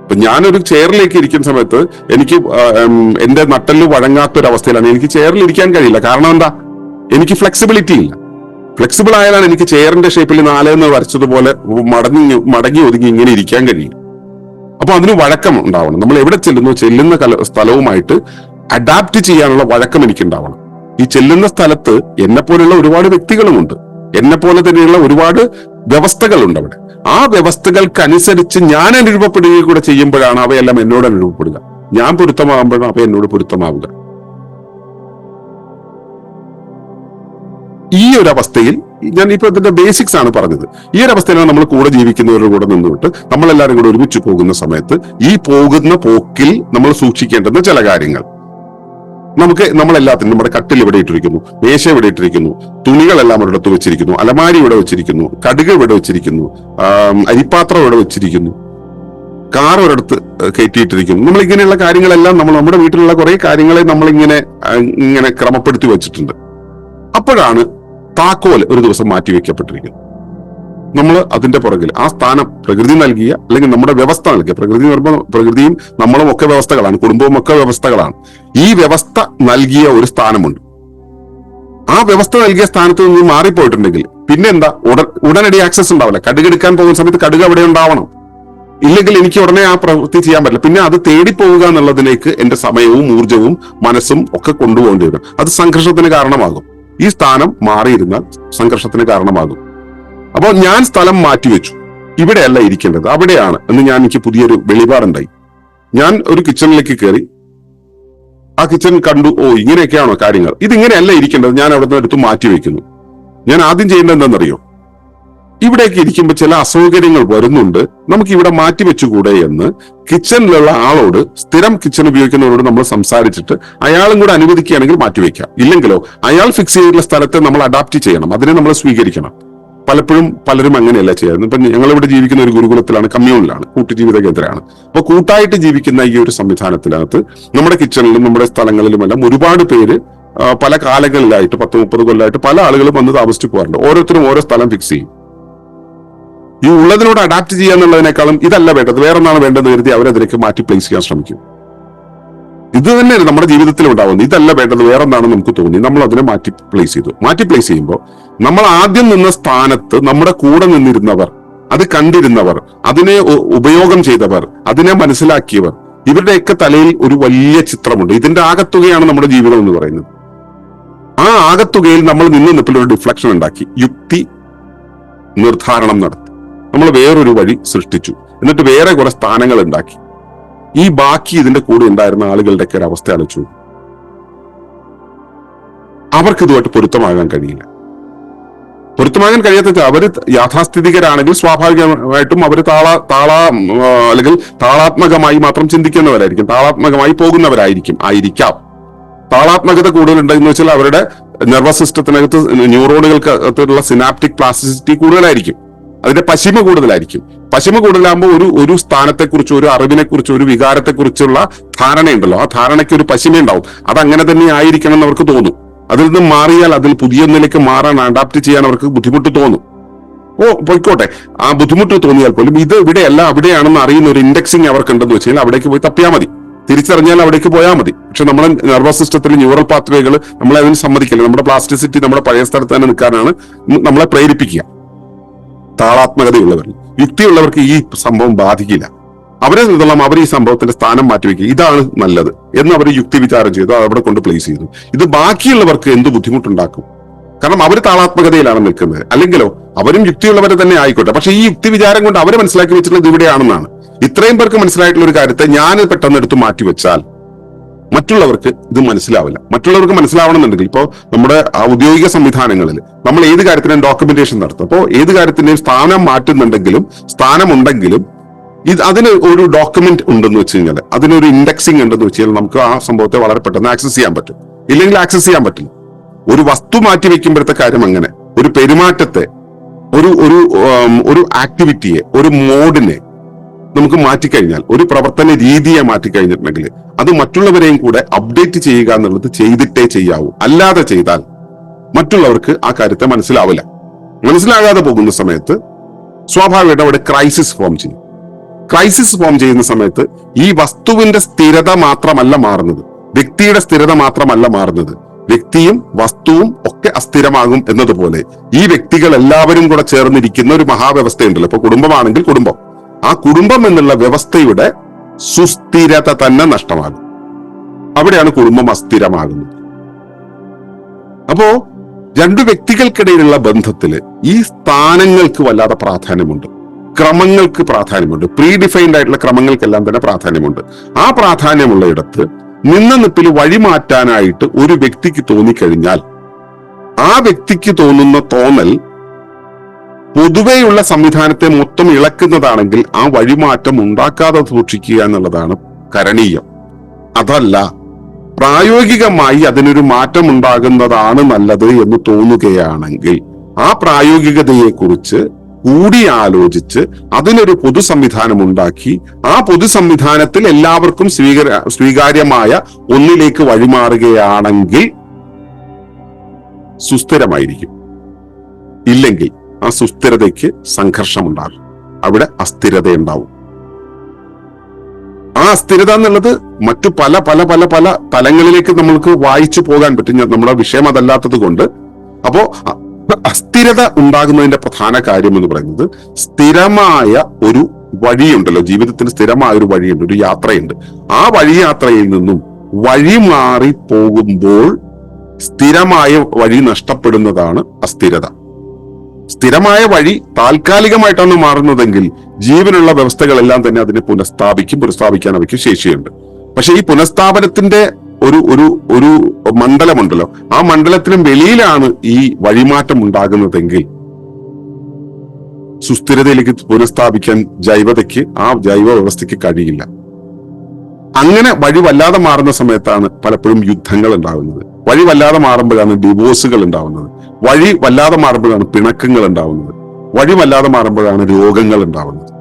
ഇപ്പൊ ഞാനൊരു ചെയറിലേക്ക് ഇരിക്കുന്ന സമയത്ത് എനിക്ക് എന്റെ നട്ടല് വഴങ്ങാത്തൊരവസ്ഥയിലാണ്. എനിക്ക് ചെയറിൽ ഇരിക്കാൻ കഴിയില്ല. കാരണം എന്താ? എനിക്ക് ഫ്ലെക്സിബിലിറ്റി ഇല്ല. ഫ്ലെക്സിബിൾ ആയാലാണ് എനിക്ക് ചെയറിന്റെ ഷേപ്പിൽ 4 എന്ന് വരച്ചതുപോലെ മടങ്ങി ഒതുങ്ങി ഇങ്ങനെ ഇരിക്കാൻ കഴിയും. അപ്പൊ അതിന് വഴക്കം ഉണ്ടാവണം. നമ്മൾ എവിടെ ചെല്ലുന്ന സ്ഥലവുമായിട്ട് അഡാപ്റ്റ് ചെയ്യാനുള്ള വഴക്കം എനിക്ക് ഉണ്ടാവണം. ഈ ചെല്ലുന്ന സ്ഥലത്ത് എന്നെ പോലെയുള്ള ഒരുപാട് വ്യക്തികളുമുണ്ട്, എന്നെ പോലെ തന്നെയുള്ള ഒരുപാട് വ്യവസ്ഥകളുണ്ട് അവിടെ. ആ വ്യവസ്ഥകൾക്കനുസരിച്ച് ഞാൻ അനുരൂപപ്പെടുകയും കൂടെ ചെയ്യുമ്പോഴാണ് അവയെല്ലാം എന്നോട് അനുരൂപപ്പെടുക. ഞാൻ പൊരുത്തമാകുമ്പോഴാണ് അവ എന്നോട് പൊരുത്തമാവുക. ഈ ഒരു അവസ്ഥയിൽ, ഞാൻ ഇപ്പൊ ഇതിന്റെ ബേസിക്സ് ആണ് പറഞ്ഞത്, ഈ ഒരു അവസ്ഥയിലാണ് നമ്മൾ കൂടെ ജീവിക്കുന്നവരുടെ കൂടെ നിന്നുകൊണ്ട് നമ്മളെല്ലാവരും കൂടെ ഒരുമിച്ച് പോകുന്ന സമയത്ത് ഈ പോകുന്ന പോക്കിൽ നമ്മൾ സൂക്ഷിക്കേണ്ടുന്ന ചില കാര്യങ്ങൾ. നമ്മളെല്ലാത്തിനും, നമ്മുടെ കട്ടിൽ ഇവിടെ ഇട്ടിരിക്കുന്നു, മേശ ഇവിടെ ഇട്ടിരിക്കുന്നു, തുണികളെല്ലാം ഒരിടത്ത് വെച്ചിരിക്കുന്നു, അലമാരി ഇവിടെ വെച്ചിരിക്കുന്നു, കടുക് ഇവിടെ വെച്ചിരിക്കുന്നു, അരിപ്പാത്രം ഇവിടെ വെച്ചിരിക്കുന്നു, കാർ ഒരിടത്ത് കയറ്റിയിട്ടിരിക്കുന്നു. നമ്മൾ ഇങ്ങനെയുള്ള കാര്യങ്ങളെല്ലാം നമ്മുടെ വീട്ടിലുള്ള കുറെ കാര്യങ്ങളെ നമ്മളിങ്ങനെ ക്രമപ്പെടുത്തി വെച്ചിട്ടുണ്ട്. അപ്പോഴാണ് താക്കോൽ ഒരു ദിവസം മാറ്റിവെക്കപ്പെട്ടിരിക്കുന്നത്. നമ്മൾ അതിന്റെ പുറകിൽ ആ സ്ഥാനം പ്രകൃതി നൽകിയ, അല്ലെങ്കിൽ നമ്മുടെ വ്യവസ്ഥ നൽകിയ, പ്രകൃതിയും നമ്മളും ഒക്കെ വ്യവസ്ഥകളാണ്, കുടുംബവും ഒക്കെ വ്യവസ്ഥകളാണ്. ഈ വ്യവസ്ഥ നൽകിയ ഒരു സ്ഥാനമുണ്ട്. ആ വ്യവസ്ഥ നൽകിയ സ്ഥാനത്ത് നിന്ന് മാറിപ്പോയിട്ടുണ്ടെങ്കിൽ പിന്നെ എന്താ? ഉടനടി ആക്സസ് ഉണ്ടാവില്ല. കടുക് എടുക്കാൻ പോകുന്ന സമയത്ത് കടുക് അവിടെ ഉണ്ടാവണം. ഇല്ലെങ്കിൽ എനിക്ക് ഉടനെ ആ പ്രവൃത്തി ചെയ്യാൻ പറ്റില്ല. പിന്നെ അത് തേടിപ്പോവുക എന്നുള്ളതിലേക്ക് എന്റെ സമയവും ഊർജവും മനസ്സും ഒക്കെ കൊണ്ടുപോകേണ്ടി വരും. അത് സംഘർഷത്തിന് കാരണമാകും. ഈ സ്ഥാനം മാറിയിരുന്നാൽ സംഘർഷത്തിന് കാരണമാകും. അപ്പോൾ ഞാൻ സ്ഥലം മാറ്റിവെച്ചു, ഇവിടെയല്ല ഇരിക്കേണ്ടത്, അവിടെയാണ് എന്ന് എനിക്ക് പുതിയൊരു വെളിപാടുണ്ടായി. ഞാൻ ഒരു കിച്ചണിലേക്ക് കയറി, ആ കിച്ചൺ കണ്ടു, ഇങ്ങനെയൊക്കെയാണോ കാര്യങ്ങൾ, ഇതിങ്ങനെയല്ല ഇരിക്കേണ്ടത്, ഞാൻ അവിടെ നിന്ന് എടുത്ത് മാറ്റിവെക്കുന്നു. ഞാൻ ആദ്യം ചെയ്യേണ്ടത് എന്താണെന്നറിയോ? ഇവിടേക്ക് ഇരിക്കുമ്പോൾ ചില അസൗകര്യങ്ങൾ വരുന്നുണ്ട്, നമുക്ക് ഇവിടെ മാറ്റിവെച്ചുകൂടെ എന്ന് കിച്ചണിലുള്ള ആളോട്, സ്ഥിരം കിച്ചൺ ഉപയോഗിക്കുന്നവരോട് നമ്മൾ സംസാരിച്ചിട്ട് അയാളും കൂടെ അനുവദിക്കുകയാണെങ്കിൽ മാറ്റിവെക്കാം. ഇല്ലെങ്കിലോ അയാൾ ഫിക്സ് ചെയ്തിട്ടുള്ള സ്ഥലത്തെ നമ്മൾ അഡാപ്റ്റ് ചെയ്യണം, അതിനെ നമ്മൾ സ്വീകരിക്കണം. പലരും അങ്ങനെയല്ല ചെയ്യുന്നത്. ഇപ്പൊ ഞങ്ങളിവിടെ ജീവിക്കുന്ന ഒരു ഗുരുകുലത്തിലാണ്, കമ്മ്യൂണിലാണ്, കൂട്ടുജീവിത കേന്ദ്രമാണ്. അപ്പൊ കൂട്ടായിട്ട് ജീവിക്കുന്ന ഈ ഒരു സംവിധാനത്തിനകത്ത് നമ്മുടെ കിച്ചണിലും നമ്മുടെ സ്ഥലങ്ങളിലുമെല്ലാം ഒരുപാട് പേര് പല കാലങ്ങളിലായിട്ട് 10-30 കൊല്ലമായിട്ട് പല ആളുകളും വന്ന് താമസിച്ചു പോകാറുണ്ട്. ഓരോരുത്തരും ഓരോ സ്ഥലം ഫിക്സ് ചെയ്യും. ഈ ഉള്ളതിനോട് അഡാപ്റ്റ് ചെയ്യാന്നുള്ളതിനേക്കാളും ഇതല്ല വേണ്ടത്, വേറൊന്നാണ് വേണ്ടതെന്ന് കരുതി അവരതിലേക്ക് മാറ്റി പ്ലേസ് ചെയ്യാൻ ശ്രമിക്കും. ഇത് തന്നെയാണ് നമ്മുടെ ജീവിതത്തിൽ ഉണ്ടാവുന്നത്. ഇതല്ല വേണ്ടത്, വേറൊന്നാണെന്ന് നമുക്ക് തോന്നി, നമ്മൾ അതിനെ മാറ്റി പ്ലേസ് ചെയ്തു. മാറ്റി പ്ലേസ് ചെയ്യുമ്പോൾ നമ്മൾ ആദ്യം നിന്ന സ്ഥാനത്ത് നമ്മുടെ കൂടെ നിന്നിരുന്നവർ, അത് കണ്ടിരുന്നവർ, അതിനെ ഉപയോഗം ചെയ്തവർ, അതിനെ മനസ്സിലാക്കിയവർ, ഇവരുടെയൊക്കെ തലയിൽ ഒരു വലിയ ചിത്രമുണ്ട്. ഇതിന്റെ ആകത്തുകയാണ് നമ്മുടെ ജീവിതം എന്ന് പറയുന്നത്. ആ ആകത്തുകയിൽ നമ്മൾ നിന്നപ്പോൾ ഒരു ഡിഫ്ലക്ഷൻ ഉണ്ടാക്കി, യുക്തി നിർദ്ധാരണം നടത്തി, നമ്മൾ വേറൊരു വഴി സൃഷ്ടിച്ചു, എന്നിട്ട് വേറെ കുറെ സ്ഥാനങ്ങൾ ഉണ്ടാക്കി. ഈ ബാക്കി ഇതിന്റെ കൂടെ ഉണ്ടായിരുന്ന ആളുകളുടെയൊക്കെ ഒരു അവസ്ഥ ആലോചിച്ചു. അവർക്ക് ഇതുമായിട്ട് പൊരുത്തമാകാൻ കഴിയില്ല. പൊരുത്തമാകാൻ കഴിയാത്ത അവര് യാഥാസ്ഥിതികരാണെങ്കിൽ സ്വാഭാവികമായിട്ടും അവർ അല്ലെങ്കിൽ താളാത്മകമായി മാത്രം ചിന്തിക്കുന്നവരായിരിക്കും, താളാത്മകമായി പോകുന്നവരായിരിക്കാം. താളാത്മകത കൂടുതലുണ്ടെന്ന് വെച്ചാൽ അവരുടെ നെർവസ് സിസ്റ്റത്തിനകത്ത് ന്യൂറോണുകൾക്കകത്തുള്ള സിനാപ്റ്റിക് പ്ലാസ്റ്റിസിറ്റി കൂടുതലായിരിക്കും, അതിന്റെ പശിമ കൂടുതലായിരിക്കും. പശിമ കൂടുതലാകുമ്പോൾ ഒരു സ്ഥാനത്തെക്കുറിച്ച്, ഒരു അറിവിനെക്കുറിച്ച്, ഒരു വികാരത്തെക്കുറിച്ചുള്ള ധാരണയുണ്ടല്ലോ, ആ ധാരണയ്ക്ക് ഒരു പശിമയുണ്ടാവും. അത് അങ്ങനെ തന്നെ ആയിരിക്കണം എന്ന് അവർക്ക് തോന്നും. അതിൽ നിന്ന് മാറിയാൽ അതിൽ പുതിയ ഒന്നിലേക്ക് മാറാൻ, അഡാപ്റ്റ് ചെയ്യാൻ അവർക്ക് ബുദ്ധിമുട്ട് തോന്നും. പോയിക്കോട്ടെ, ആ ബുദ്ധിമുട്ട് തോന്നിയാൽ പോലും ഇത് ഇവിടെയല്ല അവിടെയാണെന്ന് അറിയുന്ന ഒരു ഇൻഡെക്സിങ് അവർക്ക് ഉണ്ടെന്ന് വെച്ച് കഴിഞ്ഞാൽ അവിടേക്ക് പോയി തപ്പിയാൽ മതി, തിരിച്ചറിഞ്ഞാൽ അവിടേക്ക് പോയാൽ മതി. പക്ഷെ നമ്മുടെ നെർവസ് സിസ്റ്റത്തിൽ ന്യൂറൽ പാത്വേകൾ നമ്മളെ അതിന് സമ്മതിക്കില്ല. നമ്മുടെ പ്ലാസ്റ്റിസിറ്റി നമ്മുടെ പഴയ സ്ഥലത്ത് തന്നെ നിൽക്കാനാണ് നമ്മളെ പ്രേരിപ്പിക്കുക. താളാത്മകതയുള്ളവർ, യുക്തിയുള്ളവർക്ക് ഈ സംഭവം ബാധിക്കില്ല. അവരെ സംബന്ധിച്ചോളം അവർ ഈ സംഭവത്തിന്റെ സ്ഥാനം മാറ്റിവെക്കുക, ഇതാണ് നല്ലത് എന്ന് അവർ യുക്തി വിചാരം ചെയ്തു, അവിടെ കൊണ്ട് പ്ലേസ് ചെയ്തു. ഇത് ബാക്കിയുള്ളവർക്ക് എന്ത് ബുദ്ധിമുട്ടുണ്ടാക്കും? കാരണം അവർ താളാത്മകതയിലാണ് നിൽക്കുന്നത്. അല്ലെങ്കിലോ അവരും യുക്തിയുള്ളവരെ തന്നെ ആയിക്കോട്ടെ, പക്ഷെ ഈ യുക്തി വിചാരം കൊണ്ട് അവർ മനസ്സിലാക്കി വെച്ചിട്ടുള്ളത് ഇവിടെയാണെന്നാണ്. ഇത്രയും പേർക്ക് മനസ്സിലായിട്ടുള്ള ഒരു കാര്യത്തെ ഞാൻ പെട്ടെന്ന് എടുത്ത് മാറ്റിവെച്ചാൽ മറ്റുള്ളവർക്ക് ഇത് മനസ്സിലാവില്ല. മറ്റുള്ളവർക്ക് മനസ്സിലാവണമെന്നുണ്ടെങ്കിൽ ഇപ്പോൾ നമ്മുടെ ഔദ്യോഗിക സംവിധാനങ്ങളിൽ നമ്മൾ ഏത് കാര്യത്തിനും ഡോക്യുമെന്റേഷൻ നടത്തും. അപ്പോൾ ഏത് കാര്യത്തിന്റെയും സ്ഥാനം മാറ്റുന്നുണ്ടെങ്കിലും സ്ഥാനമുണ്ടെങ്കിലും അതിന് ഒരു ഡോക്യുമെന്റ് ഉണ്ടെന്ന് വെച്ച് കഴിഞ്ഞാൽ, അതിനൊരു ഇൻഡെക്സിങ് ഉണ്ടെന്ന് വെച്ച് കഴിഞ്ഞാൽ നമുക്ക് ആ സംഭവത്തെ വളരെ പെട്ടെന്ന് ആക്സസ് ചെയ്യാൻ പറ്റും. ഇല്ലെങ്കിൽ ആക്സസ് ചെയ്യാൻ പറ്റില്ല. ഒരു വസ്തു മാറ്റി വെക്കുമ്പോഴത്തെ കാര്യം അങ്ങനെ, ഒരു പെരുമാറ്റത്തെ, ഒരു ആക്ടിവിറ്റിയെ, ഒരു മോഡിനെ നമുക്ക് മാറ്റിക്കഴിഞ്ഞാൽ, ഒരു പ്രവർത്തന രീതിയെ മാറ്റിക്കഴിഞ്ഞിട്ടുണ്ടെങ്കിൽ അത് മറ്റുള്ളവരെയും കൂടെ അപ്ഡേറ്റ് ചെയ്യുക എന്നുള്ളത് ചെയ്തിട്ടേ ചെയ്യാവൂ. അല്ലാതെ ചെയ്താൽ മറ്റുള്ളവർക്ക് ആ കാര്യത്തെ മനസ്സിലാവില്ല. മനസ്സിലാകാതെ പോകുന്ന സമയത്ത് സ്വാഭാവികമായിട്ട് അവിടെ ക്രൈസിസ് ഫോം ചെയ്യും. ക്രൈസിസ് ഫോം ചെയ്യുന്ന സമയത്ത് ഈ വസ്തുവിന്റെ സ്ഥിരത മാത്രമല്ല മാറുന്നത്, വ്യക്തിയുടെ സ്ഥിരത മാത്രമല്ല മാറുന്നത്, വ്യക്തിയും വസ്തുവും ഒക്കെ അസ്ഥിരമാകും എന്നതുപോലെ ഈ വ്യക്തികൾ എല്ലാവരും കൂടെ ചേർന്നിരിക്കുന്ന ഒരു മഹാവ്യവസ്ഥയുണ്ടല്ലോ. ഇപ്പൊ കുടുംബമാണെങ്കിൽ കുടുംബം, ആ കുടുംബം എന്നുള്ള വ്യവസ്ഥയുടെ സുസ്ഥിരത തന്നെ നഷ്ടമാകും. അവിടെയാണ് കുടുംബം അസ്ഥിരമാകുന്നത്. അപ്പോ രണ്ടു വ്യക്തികൾക്കിടയിലുള്ള ബന്ധത്തില് ഈ സ്ഥാനങ്ങൾക്ക് വല്ലാതെ പ്രാധാന്യമുണ്ട്, ക്രമങ്ങൾക്ക് പ്രാധാന്യമുണ്ട്, പ്രീ ഡിഫൈൻഡ് ആയിട്ടുള്ള ക്രമങ്ങൾക്കെല്ലാം തന്നെ പ്രാധാന്യമുണ്ട്. ആ പ്രാധാന്യമുള്ള ഇടത്ത് നിന്ന നിപ്പിൽ വഴിമാറ്റാനായിട്ട് ഒരു വ്യക്തിക്ക് തോന്നിക്കഴിഞ്ഞാൽ ആ വ്യക്തിക്ക് തോന്നുന്ന തോന്നൽ പൊതുവെയുള്ള സംവിധാനത്തെ മൊത്തം ഇളക്കുന്നതാണെങ്കിൽ ആ വഴിമാറ്റം ഉണ്ടാക്കാതെ സൂക്ഷിക്കുക എന്നുള്ളതാണ് കരണീയം. അതല്ല, പ്രായോഗികമായി അതിനൊരു മാറ്റം ഉണ്ടാകുന്നതാണ് നല്ലത് എന്ന് തോന്നുകയാണെങ്കിൽ ആ പ്രായോഗികതയെക്കുറിച്ച് കൂടിയാലോചിച്ച് അതിനൊരു പൊതു സംവിധാനം ഉണ്ടാക്കി ആ പൊതു സംവിധാനത്തിൽ എല്ലാവർക്കും സ്വീകാര്യമായ ഒന്നിലേക്ക് വഴിമാറുകയാണെങ്കിൽ സുസ്ഥിരമായിരിക്കും. ഇല്ലെങ്കിൽ ആ സുസ്ഥിരതയ്ക്ക് സംഘർഷമുണ്ടാകും, അവിടെ അസ്ഥിരത ഉണ്ടാവും. ആ അസ്ഥിരത എന്നുള്ളത് മറ്റു പല പല പല പല തലങ്ങളിലേക്ക് നമ്മൾക്ക് വായിച്ചു പോകാൻ പറ്റും. നമ്മുടെ വിഷയം അതല്ലാത്തത് കൊണ്ട്. അപ്പോ അസ്ഥിരത ഉണ്ടാകുന്നതിന്റെ പ്രധാന കാര്യം എന്ന് പറയുന്നത് സ്ഥിരമായ ഒരു വഴിയുണ്ടല്ലോ, ജീവിതത്തിന് സ്ഥിരമായ ഒരു വഴിയുണ്ട്, ഒരു യാത്രയുണ്ട്. ആ വഴിയാത്രയിൽ നിന്നും വഴിമാറി പോകുമ്പോൾ സ്ഥിരമായ വഴി നഷ്ടപ്പെടുന്നതാണ് അസ്ഥിരത. സ്ഥിരമായ വഴി താൽക്കാലികമായിട്ടാണ് മാറുന്നതെങ്കിൽ ജീവനുള്ള വ്യവസ്ഥകളെല്ലാം തന്നെ അതിനെ പുനഃസ്ഥാപിക്കാൻ അവയ്ക്ക് ശേഷിയുണ്ട്. പക്ഷെ ഈ പുനഃസ്ഥാപനത്തിന്റെ ഒരു മണ്ഡലമുണ്ടല്ലോ, ആ മണ്ഡലത്തിനും വെളിയിലാണ് ഈ വഴിമാറ്റം ഉണ്ടാകുന്നതെങ്കിൽ സുസ്ഥിരതയിലേക്ക് പുനഃസ്ഥാപിക്കാൻ ജൈവതയ്ക്ക്, ആ ജൈവ വ്യവസ്ഥയ്ക്ക് കഴിയില്ല. അങ്ങനെ വഴി വല്ലാതെ മാറുന്ന സമയത്താണ് പലപ്പോഴും യുദ്ധങ്ങൾ ഉണ്ടാകുന്നത്. വഴി വല്ലാതെ മാറുമ്പോഴാണ് ഡിവോഴ്സുകൾ ഉണ്ടാവുന്നത്. വഴി വല്ലാതെ മാറുമ്പോഴാണ് പിണക്കങ്ങൾ ഉണ്ടാവുന്നത്. വഴി വല്ലാതെ മാറുമ്പോഴാണ് രോഗങ്ങൾ ഉണ്ടാവുന്നത്.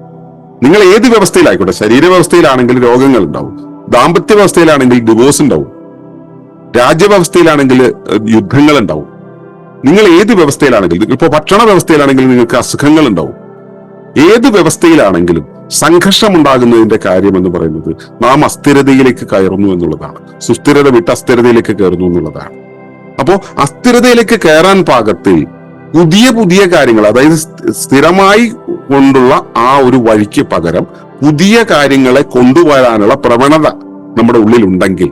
നിങ്ങൾ ഏത് വ്യവസ്ഥയിലായിക്കോട്ടെ, ശരീര വ്യവസ്ഥയിലാണെങ്കിൽ രോഗങ്ങൾ ഉണ്ടാവും, ദാമ്പത്യ വ്യവസ്ഥയിലാണെങ്കിൽ ഡിവോഴ്സ് ഉണ്ടാവും, രാജ്യവ്യവസ്ഥയിലാണെങ്കിൽ യുദ്ധങ്ങൾ ഉണ്ടാവും. നിങ്ങൾ ഏത് വ്യവസ്ഥയിലാണെങ്കിലും, ഇപ്പൊ ഭക്ഷണ വ്യവസ്ഥയിലാണെങ്കിൽ നിങ്ങൾക്ക് അസുഖങ്ങൾ ഉണ്ടാവും. ഏത് വ്യവസ്ഥയിലാണെങ്കിലും സംഘർഷം ഉണ്ടാകുന്നതിന്റെ കാര്യം എന്ന് പറയുന്നത് നാം അസ്ഥിരതയിലേക്ക് കയറുന്നു എന്നുള്ളതാണ്. സുസ്ഥിരത വിട്ട് അസ്ഥിരതയിലേക്ക് കയറുന്നു എന്നുള്ളതാണ്. അപ്പോ അസ്ഥിരതയിലേക്ക് കയറാൻ പാകത്തിൽ പുതിയ പുതിയ കാര്യങ്ങൾ, അതായത് സ്ഥിരമായി കൊണ്ടുള്ള ആ ഒരു വഴിക്ക് പകരം പുതിയ കാര്യങ്ങളെ കൊണ്ടുവരാനുള്ള പ്രവണത നമ്മുടെ ഉള്ളിൽ ഉണ്ടെങ്കിൽ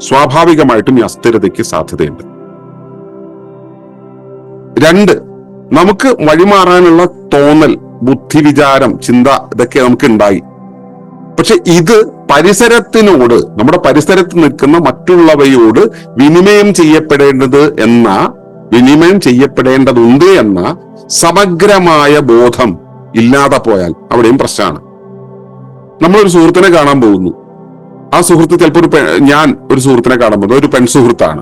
സ്വാഭാവികമായിട്ടും ഈ അസ്ഥിരതയ്ക്ക് സാധ്യതയുണ്ട്. 2, നമുക്ക് വഴിമാറാനുള്ള തോന്നൽ, ബുദ്ധി, വിചാരം, ചിന്ത ഇതൊക്കെ നമുക്ക് ഉണ്ടായി. പക്ഷെ ഇത് പരിസരത്തിനോട്, നമ്മുടെ പരിസരത്ത് നിൽക്കുന്ന മറ്റുള്ളവയോട് വിനിമയം ചെയ്യപ്പെടേണ്ടതുണ്ട് എന്ന സമഗ്രമായ ബോധം ഇല്ലാതെ പോയാൽ അവിടെയും പ്രശ്നമാണ്. നമ്മളൊരു സുഹൃത്തിനെ കാണാൻ പോകുന്നു. ആ സുഹൃത്ത് ചിലപ്പോൾ ഞാൻ ഒരു സുഹൃത്തിനെ കാണാൻ പോകുന്നത് ഒരു പെൺസുഹൃത്താണ്.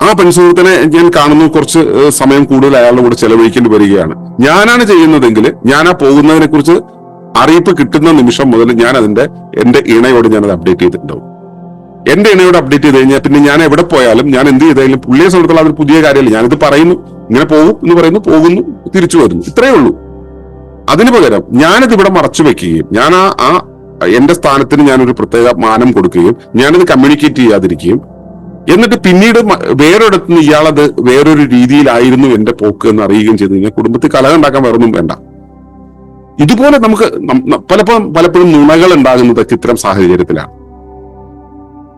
ആ പെൺസുഹൃത്തിനെ ഞാൻ കാണുന്നു, കുറച്ച് സമയം കൂടുതൽ അയാളുടെ കൂടെ ചെലവഴിക്കേണ്ടി വരികയാണ്. ഞാനാണ് ചെയ്യുന്നതെങ്കിൽ ഞാൻ ആ പോകുന്നതിനെ കുറിച്ച് അറിയിപ്പ് കിട്ടുന്ന നിമിഷം മുതൽ ഞാൻ എന്റെ ഇണയോട് ഞാനത് അപ്ഡേറ്റ് ചെയ്തിട്ടുണ്ടാവും. എന്റെ ഇണയോട് അപ്ഡേറ്റ് ചെയ്ത് കഴിഞ്ഞാൽ പിന്നെ ഞാൻ എവിടെ പോയാലും, ഞാൻ എന്ത് ചെയ്താലും പുള്ളിയെ സംബന്ധിച്ചുള്ള അതൊരു പുതിയ കാര്യമല്ല. ഞാനിത് പറയുന്നു, ഇങ്ങനെ പോകും എന്ന് പറയുന്നു, പോകുന്നു, തിരിച്ചു വരുന്നു, ഇത്രയേ ഉള്ളൂ. അതിനു പകരം ഞാനിത് ഇവിടെ മറച്ചു വെക്കുകയും ഞാൻ ആ എന്റെ സ്ഥാനത്തിന് ഞാനൊരു പ്രത്യേക മാനം കൊടുക്കുകയും ഞാനിത് കമ്മ്യൂണിക്കേറ്റ് ചെയ്യാതിരിക്കുകയും എന്നിട്ട് പിന്നീട് വേറൊരിടത്ത് നിന്ന് ഇയാളത് വേറൊരു രീതിയിലായിരുന്നു എന്റെ പോക്ക് എന്ന് അറിയുകയും ചെയ്തു കഴിഞ്ഞാൽ കുടുംബത്തിൽ കലഹം ഉണ്ടാക്കാൻ വേറൊന്നും വേണ്ട. ഇതുപോലെ നമുക്ക് പലപ്പോഴും നുണകൾ ഉണ്ടാകുന്നതൊക്കെ ഇത്തരം സാഹചര്യത്തിലാണ്.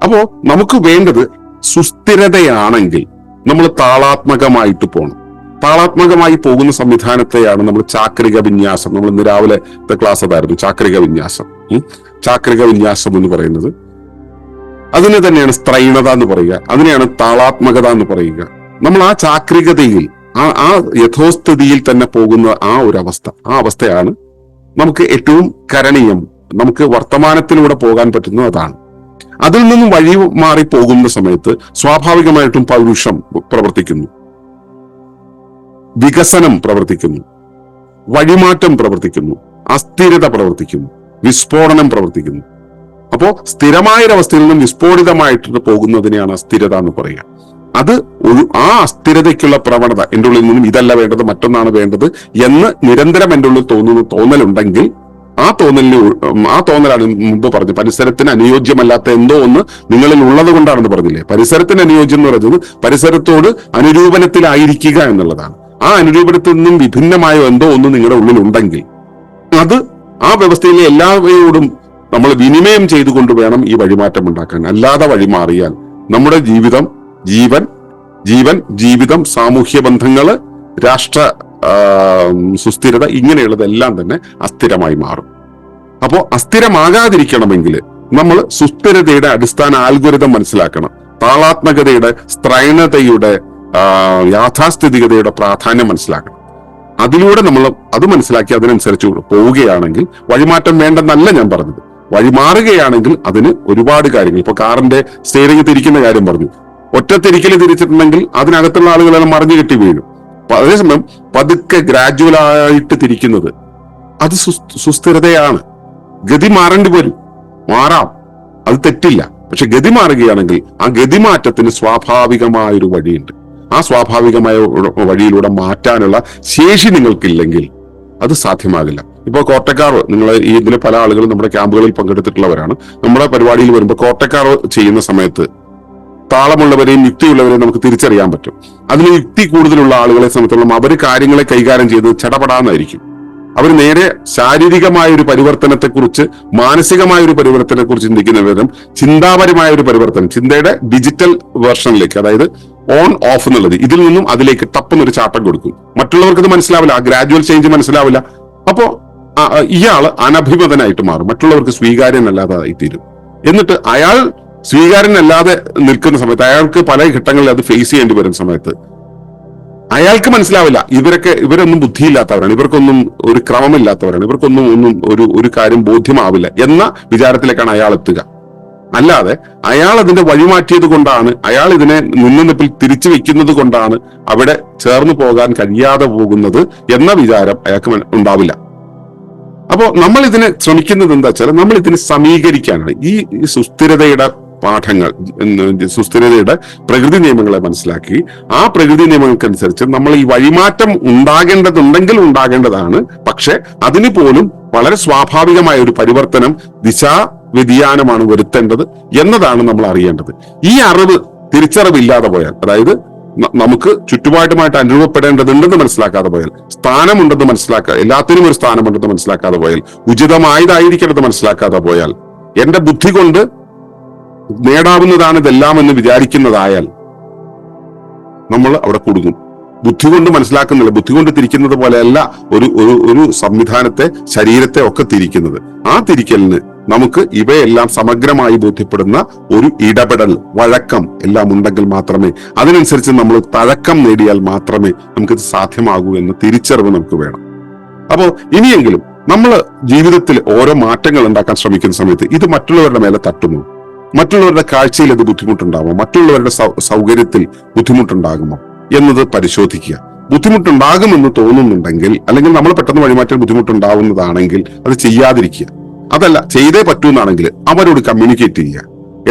അപ്പോ നമുക്ക് വേണ്ടത് സുസ്ഥിരതയാണെങ്കിൽ നമ്മൾ താളാത്മകമായിട്ട് പോകണം. താളാത്മകമായി പോകുന്ന സംവിധാനത്തെയാണ് നമ്മൾ ചാക്രിക വിന്യാസം, നമ്മൾ ഇന്ന് രാവിലെ ക്ലാസ് അതായിരുന്നു ചാക്രിക വിന്യാസം. ചാക്രിക വിന്യാസം എന്ന് പറയുന്നത് അതിന് തന്നെയാണ് സ്ത്രൈണത എന്ന് പറയുക, അതിനെയാണ് താളാത്മകത എന്ന് പറയുക. നമ്മൾ ആ ചാക്രികതയിൽ ആ യഥോസ്ഥിതിയിൽ തന്നെ പോകുന്ന ആ ഒരു അവസ്ഥ, ആ അവസ്ഥയാണ് നമുക്ക് ഏറ്റവും കരണീയം. നമുക്ക് വർത്തമാനത്തിലൂടെ പോകാൻ പറ്റുന്നത് അതാണ്. അതിൽ നിന്നും വഴി മാറി പോകുന്ന സമയത്ത് സ്വാഭാവികമായിട്ടും പൗരുഷം പ്രവർത്തിക്കുന്നു, വികസനം പ്രവർത്തിക്കുന്നു, വഴിമാറ്റം പ്രവർത്തിക്കുന്നു, അസ്ഥിരത പ്രവർത്തിക്കുന്നു, വിസ്ഫോടനം പ്രവർത്തിക്കുന്നു. അപ്പോ സ്ഥിരമായൊരവസ്ഥയിൽ നിന്നും വിസ്ഫോടിതമായിട്ട് പോകുന്നതിനെയാണ് അസ്ഥിരത എന്ന് പറയുക. അത് ആ അസ്ഥിരതയ്ക്കുള്ള പ്രവണത എൻ്റെ ഉള്ളിൽ നിന്നും ഇതല്ല വേണ്ടത്, മറ്റൊന്നാണ് വേണ്ടത് എന്ന് നിരന്തരം എൻ്റെ ഉള്ളിൽ തോന്നലുണ്ടെങ്കിൽ ആ തോന്നലാണ് മുമ്പ് പറഞ്ഞു, പരിസരത്തിന് അനുയോജ്യമല്ലാത്ത എന്തോ ഒന്ന് നിങ്ങളിൽ ഉള്ളത് കൊണ്ടാണെന്ന് പറഞ്ഞില്ലേ. പരിസരത്തിന് അനുയോജ്യം എന്ന് പറയുന്നത് പരിസരത്തോട് അനുരൂപനത്തിലായിരിക്കുക എന്നുള്ളതാണ്. ആ അനുരൂപനത്തിൽ നിന്നും വിഭിന്നമായ എന്തോ ഒന്ന് നിങ്ങളുടെ ഉള്ളിൽ ഉണ്ടെങ്കിൽ അത് ആ വ്യവസ്ഥയിലെ എല്ലാവരോടും നമ്മൾ വിനിമയം ചെയ്തുകൊണ്ട് വേണം ഈ വഴിമാറ്റം ഉണ്ടാക്കാൻ. അല്ലാതെ വഴിമാറിയാൽ നമ്മുടെ ജീവിതം, സാമൂഹ്യ ബന്ധങ്ങള്, രാഷ്ട്ര സുസ്ഥിരത, ഇങ്ങനെയുള്ളതെല്ലാം തന്നെ അസ്ഥിരമായി മാറും. അപ്പോ അസ്ഥിരമാകാതിരിക്കണമെങ്കിൽ നമ്മൾ സുസ്ഥിരതയുടെ അടിസ്ഥാന ആൽഗോരിതം മനസ്സിലാക്കണം. താളാത്മകതയുടെ, സ്ത്രൈണതയുടെ, യാഥാസ്ഥിതികതയുടെ പ്രാധാന്യം മനസ്സിലാക്കണം. അതിലൂടെ നമ്മൾ അത് മനസ്സിലാക്കി അതിനനുസരിച്ച് പോവുകയാണെങ്കിൽ വഴിമാറ്റം വേണ്ടെന്നല്ല ഞാൻ പറഞ്ഞത്. വഴിമാറുകയാണെങ്കിൽ അതിന് ഒരുപാട് കാര്യങ്ങൾ, ഇപ്പൊ കാറിന്റെ സ്റ്റീറിംഗ് തിരിക്കുന്ന കാര്യം പറഞ്ഞു, ഒറ്റ തിരിക്കൽ തിരിച്ചിട്ടുണ്ടെങ്കിൽ അതിനകത്തുള്ള ആളുകളെല്ലാം മറിഞ്ഞു കെട്ടി വീഴും. അതേസമയം പതുക്കെ ഗ്രാജുവലായിട്ട് തിരിക്കുന്നത് അത് സുസ്ഥിരതയാണ്. ഗതി മാറേണ്ടി വരും, മാറാം, അത് തെറ്റില്ല. പക്ഷെ ഗതി മാറുകയാണെങ്കിൽ ആ ഗതിമാറ്റത്തിന് സ്വാഭാവികമായൊരു വഴിയുണ്ട്. ആ സ്വാഭാവികമായ വഴിയിലൂടെ മാറ്റാനുള്ള ശേഷി നിങ്ങൾക്കില്ലെങ്കിൽ അത് സാധ്യമാകില്ല. ഇപ്പൊ കോട്ടക്കാർ, നിങ്ങൾ ഇതിലെ പല ആളുകളും നമ്മുടെ ക്യാമ്പുകളിൽ പങ്കെടുത്തിട്ടുള്ളവരാണ്. നമ്മുടെ പരിപാടിയിൽ വരുമ്പോൾ കോട്ടക്കാർ ചെയ്യുന്ന സമയത്ത് താളമുള്ളവരെയും യുക്തിയുള്ളവരെയും നമുക്ക് തിരിച്ചറിയാൻ പറ്റും. അതിന് യുക്തി കൂടുതലുള്ള ആളുകളെ സംബന്ധിച്ചിടത്തോളം അവർ കാര്യങ്ങളെ കൈകാര്യം ചെയ്ത് ചടപടാന്നായിരിക്കും. അവർ നേരെ ശാരീരികമായ ഒരു പരിവർത്തനത്തെക്കുറിച്ച്, മാനസികമായ ഒരു പരിവർത്തനത്തെക്കുറിച്ച് ചിന്തിക്കുന്നവരും ചിന്താപരമായ ഒരു പരിവർത്തനം, ചിന്തയുടെ ഡിജിറ്റൽ വേർഷനിലേക്ക്, അതായത് ഓൺ ഓഫ് എന്നുള്ളത്, ഇതിൽ നിന്നും അതിലേക്ക് ടപ്പെന്നൊരു ചാട്ടം കൊടുക്കും. മറ്റുള്ളവർക്ക് ഇത് മനസ്സിലാവില്ല, ആ ഗ്രാജുവൽ ചേഞ്ച് മനസ്സിലാവില്ല. അപ്പോ ഇയാൾ അനഭിമതനായിട്ട് മാറും, മറ്റുള്ളവർക്ക് സ്വീകാര്യനല്ലാതായി തീരും. എന്നിട്ട് അയാൾ സ്വീകാര്യനല്ലാതെ നിൽക്കുന്ന സമയത്ത്, അയാൾക്ക് പല ഘട്ടങ്ങളിൽ അത് ഫേസ് ചെയ്യേണ്ടി വരുന്ന സമയത്ത് അയാൾക്ക് മനസ്സിലാവില്ല ഇവരൊന്നും ബുദ്ധിയില്ലാത്തവരാണ്, ഇവർക്കൊന്നും ഒരു ക്രമമില്ലാത്തവരാണ്, ഇവർക്കൊന്നും ഒരു കാര്യം ബോധ്യമാവില്ല എന്ന വിചാരത്തിലേക്കാണ് അയാൾ എത്തുക. അല്ലാതെ അയാൾ അതിന്റെ വഴിമാറ്റിയത് കൊണ്ടാണ്, അയാൾ ഇതിനെ നിന്നിപ്പിൽ തിരിച്ചു വെക്കുന്നത് കൊണ്ടാണ് അവിടെ ചേർന്ന് പോകാൻ കഴിയാതെ പോകുന്നത് എന്ന വിചാരം അയാൾക്ക് ഉണ്ടാവില്ല. അപ്പോ നമ്മൾ ഇതിനെ ശ്രമിക്കുന്നത് എന്താ വെച്ചാൽ, നമ്മൾ ഇതിനെ സമീകരിക്കാനാണ്. ഈ സുസ്ഥിരതയുടെ പാഠങ്ങൾ, സുസ്ഥിരതയുടെ പ്രകൃതി നിയമങ്ങളെ മനസ്സിലാക്കി ആ പ്രകൃതി നിയമങ്ങൾക്കനുസരിച്ച് നമ്മൾ ഈ വഴിമാറ്റം ഉണ്ടാകേണ്ടതുണ്ടെങ്കിൽ ഉണ്ടാകേണ്ടതാണ്. പക്ഷെ അതിന് പോലും വളരെ സ്വാഭാവികമായ ഒരു പരിവർത്തനം, ദിശാ വ്യതിയാനമാണ് വരുത്തേണ്ടത് എന്നതാണ് നമ്മൾ അറിയേണ്ടത്. ഈ തിരിച്ചറിവില്ലാതെ പോയാൽ, അതായത് നമുക്ക് ചുറ്റുപാടുമായിട്ട് അനുഭവപ്പെടേണ്ടതുണ്ടെന്ന് മനസ്സിലാക്കാതെ പോയാൽ, സ്ഥാനമുണ്ടെന്ന് എല്ലാത്തിനും ഒരു സ്ഥാനമുണ്ടെന്ന് മനസ്സിലാക്കാതെ പോയാൽ, ഉചിതമായതായിരിക്കണമെന്ന് മനസ്സിലാക്കാതെ പോയാൽ, എന്റെ ബുദ്ധി കൊണ്ട് നേടാവുന്നതാണ് ഇതെല്ലാം എന്ന് വിചാരിക്കുന്നതായാൽ നമ്മൾ അവിടെ കുടുങ്ങും. ബുദ്ധി കൊണ്ട് മനസ്സിലാക്കുന്നില്ല, ബുദ്ധി കൊണ്ട് തിരിക്കുന്നത് പോലെയല്ല ഒരു സംവിധാനത്തെ, ശരീരത്തെ ഒക്കെ തിരിക്കുന്നത്. ആ തിരിക്കലിന് നമുക്ക് ഇവയെല്ലാം സമഗ്രമായി ബോധ്യപ്പെടുന്ന ഒരു ഇടപെടൽ, വഴക്കം എല്ലാം ഉണ്ടെങ്കിൽ മാത്രമേ, അതിനനുസരിച്ച് നമ്മൾ തഴക്കം നേടിയാൽ മാത്രമേ നമുക്കിത് സാധ്യമാകൂ എന്ന തിരിച്ചറിവ് നമുക്ക് വേണം. അപ്പോ ഇനിയെങ്കിലും നമ്മൾ ജീവിതത്തിൽ ഓരോ മാറ്റങ്ങൾ ഉണ്ടാക്കാൻ ശ്രമിക്കുന്ന സമയത്ത് ഇത് മറ്റുള്ളവരുടെ മേലെ തട്ടുമോ? മറ്റുള്ളവരുടെ കാഴ്ചയിൽ അത് ബുദ്ധിമുട്ടുണ്ടാകുമോ, മറ്റുള്ളവരുടെ സൗകര്യത്തിൽ ബുദ്ധിമുട്ടുണ്ടാകുമോ എന്നത് പരിശോധിക്കുക. ബുദ്ധിമുട്ടുണ്ടാകുമെന്ന് തോന്നുന്നുണ്ടെങ്കിൽ, അല്ലെങ്കിൽ നമ്മൾ പെട്ടെന്ന് വഴിമാറ്റാൻ ബുദ്ധിമുട്ടുണ്ടാവുന്നതാണെങ്കിൽ അത് ചെയ്യാതിരിക്കുക. അതല്ല, ചെയ്തേ പറ്റൂന്നാണെങ്കിൽ അവരോട് കമ്മ്യൂണിക്കേറ്റ് ചെയ്യുക.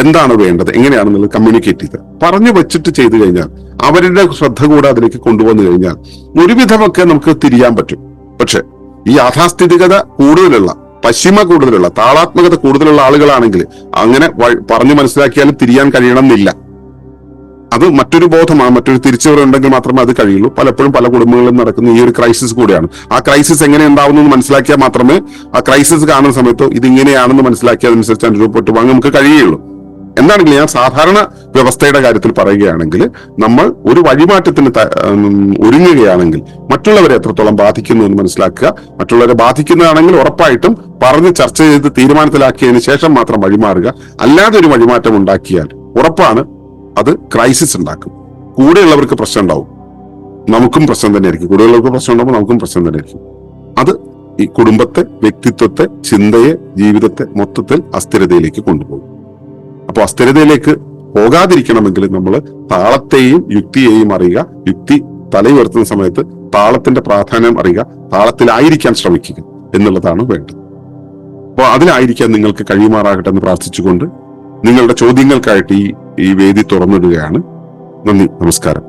എന്താണ് വേണ്ടത്, എങ്ങനെയാണെന്നുള്ളത് കമ്മ്യൂണിക്കേറ്റ് ചെയ്ത് പറഞ്ഞു വെച്ചിട്ട് ചെയ്തു കഴിഞ്ഞാൽ, അവരുടെ ശ്രദ്ധ കൂടെ അതിലേക്ക് കൊണ്ടുവന്നു കഴിഞ്ഞാൽ ഒരുവിധമൊക്കെ നമുക്ക് തിരിയാൻ പറ്റും. പക്ഷെ ഈ യാഥാസ്ഥിതികത കൂടുതലുള്ള, പശ്ചിമ കൂടുതലുള്ള, താളാത്മകത കൂടുതലുള്ള ആളുകളാണെങ്കിൽ അങ്ങനെ പറഞ്ഞു മനസ്സിലാക്കിയാലും തിരിയാൻ കഴിയണമെന്നില്ല. അത് മറ്റൊരു ബോധമാണ്, മറ്റൊരു തിരിച്ചുവരവുണ്ടെങ്കിൽ മാത്രമേ അത് കഴിയുള്ളൂ. പലപ്പോഴും പല കുടുംബങ്ങളിലും നടക്കുന്ന ഈ ഒരു ക്രൈസിസ് കൂടെയാണ്. ആ ക്രൈസിസ് എങ്ങനെ ഉണ്ടാവുന്നു എന്ന് മനസ്സിലാക്കിയാൽ മാത്രമേ ആ ക്രൈസിസ് കാണുന്ന സമയത്തോ ഇതിങ്ങനെയാണെന്ന് മനസ്സിലാക്കിയതനുസരിച്ച് അനുരൂപപ്പെട്ടു വാങ്ങാൻ നമുക്ക് കഴിയുള്ളൂ. എന്താണെങ്കിലും ഞാൻ സാധാരണ വ്യവസ്ഥയുടെ കാര്യത്തിൽ പറയുകയാണെങ്കിൽ, നമ്മൾ ഒരു വഴിമാറ്റത്തിന് ഒരുങ്ങുകയാണെങ്കിൽ മറ്റുള്ളവരെ എത്രത്തോളം ബാധിക്കുന്നു എന്ന് മനസ്സിലാക്കുക. മറ്റുള്ളവരെ ബാധിക്കുന്നതാണെങ്കിൽ ഉറപ്പായിട്ടും പറഞ്ഞ് ചർച്ച ചെയ്ത് തീരുമാനത്തിലാക്കിയതിനു ശേഷം മാത്രം വഴിമാറുക. അല്ലാതെ ഒരു വഴിമാറ്റം ഉണ്ടാക്കിയാൽ ഉറപ്പാണ് അത് ക്രൈസിസ് ഉണ്ടാക്കും. കൂടെയുള്ളവർക്ക് പ്രശ്നം ഉണ്ടാവും, നമുക്കും പ്രശ്നം തന്നെയായിരിക്കും. കൂടെയുള്ളവർക്ക് പ്രശ്നം ഉണ്ടാകുമ്പോൾ നമുക്കും പ്രശ്നം തന്നെയായിരിക്കും. അത് ഈ കുടുംബത്തെ, വ്യക്തിത്വത്തെ, ചിന്തയെ, ജീവിതത്തെ മൊത്തത്തിൽ അസ്ഥിരതയിലേക്ക് കൊണ്ടുപോകും. അപ്പൊ അസ്ഥിരതയിലേക്ക് പോകാതിരിക്കണമെങ്കിൽ നമ്മൾ താളത്തെയും യുക്തിയെയും അറിയുക. യുക്തി തലയുയർത്തുന്ന സമയത്ത് താളത്തിന്റെ പ്രാധാന്യം അറിയുക, താളത്തിലായിരിക്കാൻ ശ്രമിക്കുക എന്നുള്ളതാണ് വേണ്ടത്. അപ്പോൾ അതിലായിരിക്കാൻ നിങ്ങൾക്ക് കഴിയുമാറാകട്ടെ എന്ന് പ്രാർത്ഥിച്ചുകൊണ്ട് നിങ്ങളുടെ ചോദ്യങ്ങൾക്കായിട്ട് ഈ വേദി തുറന്നിടുകയാണ്. നന്ദി, നമസ്കാരം.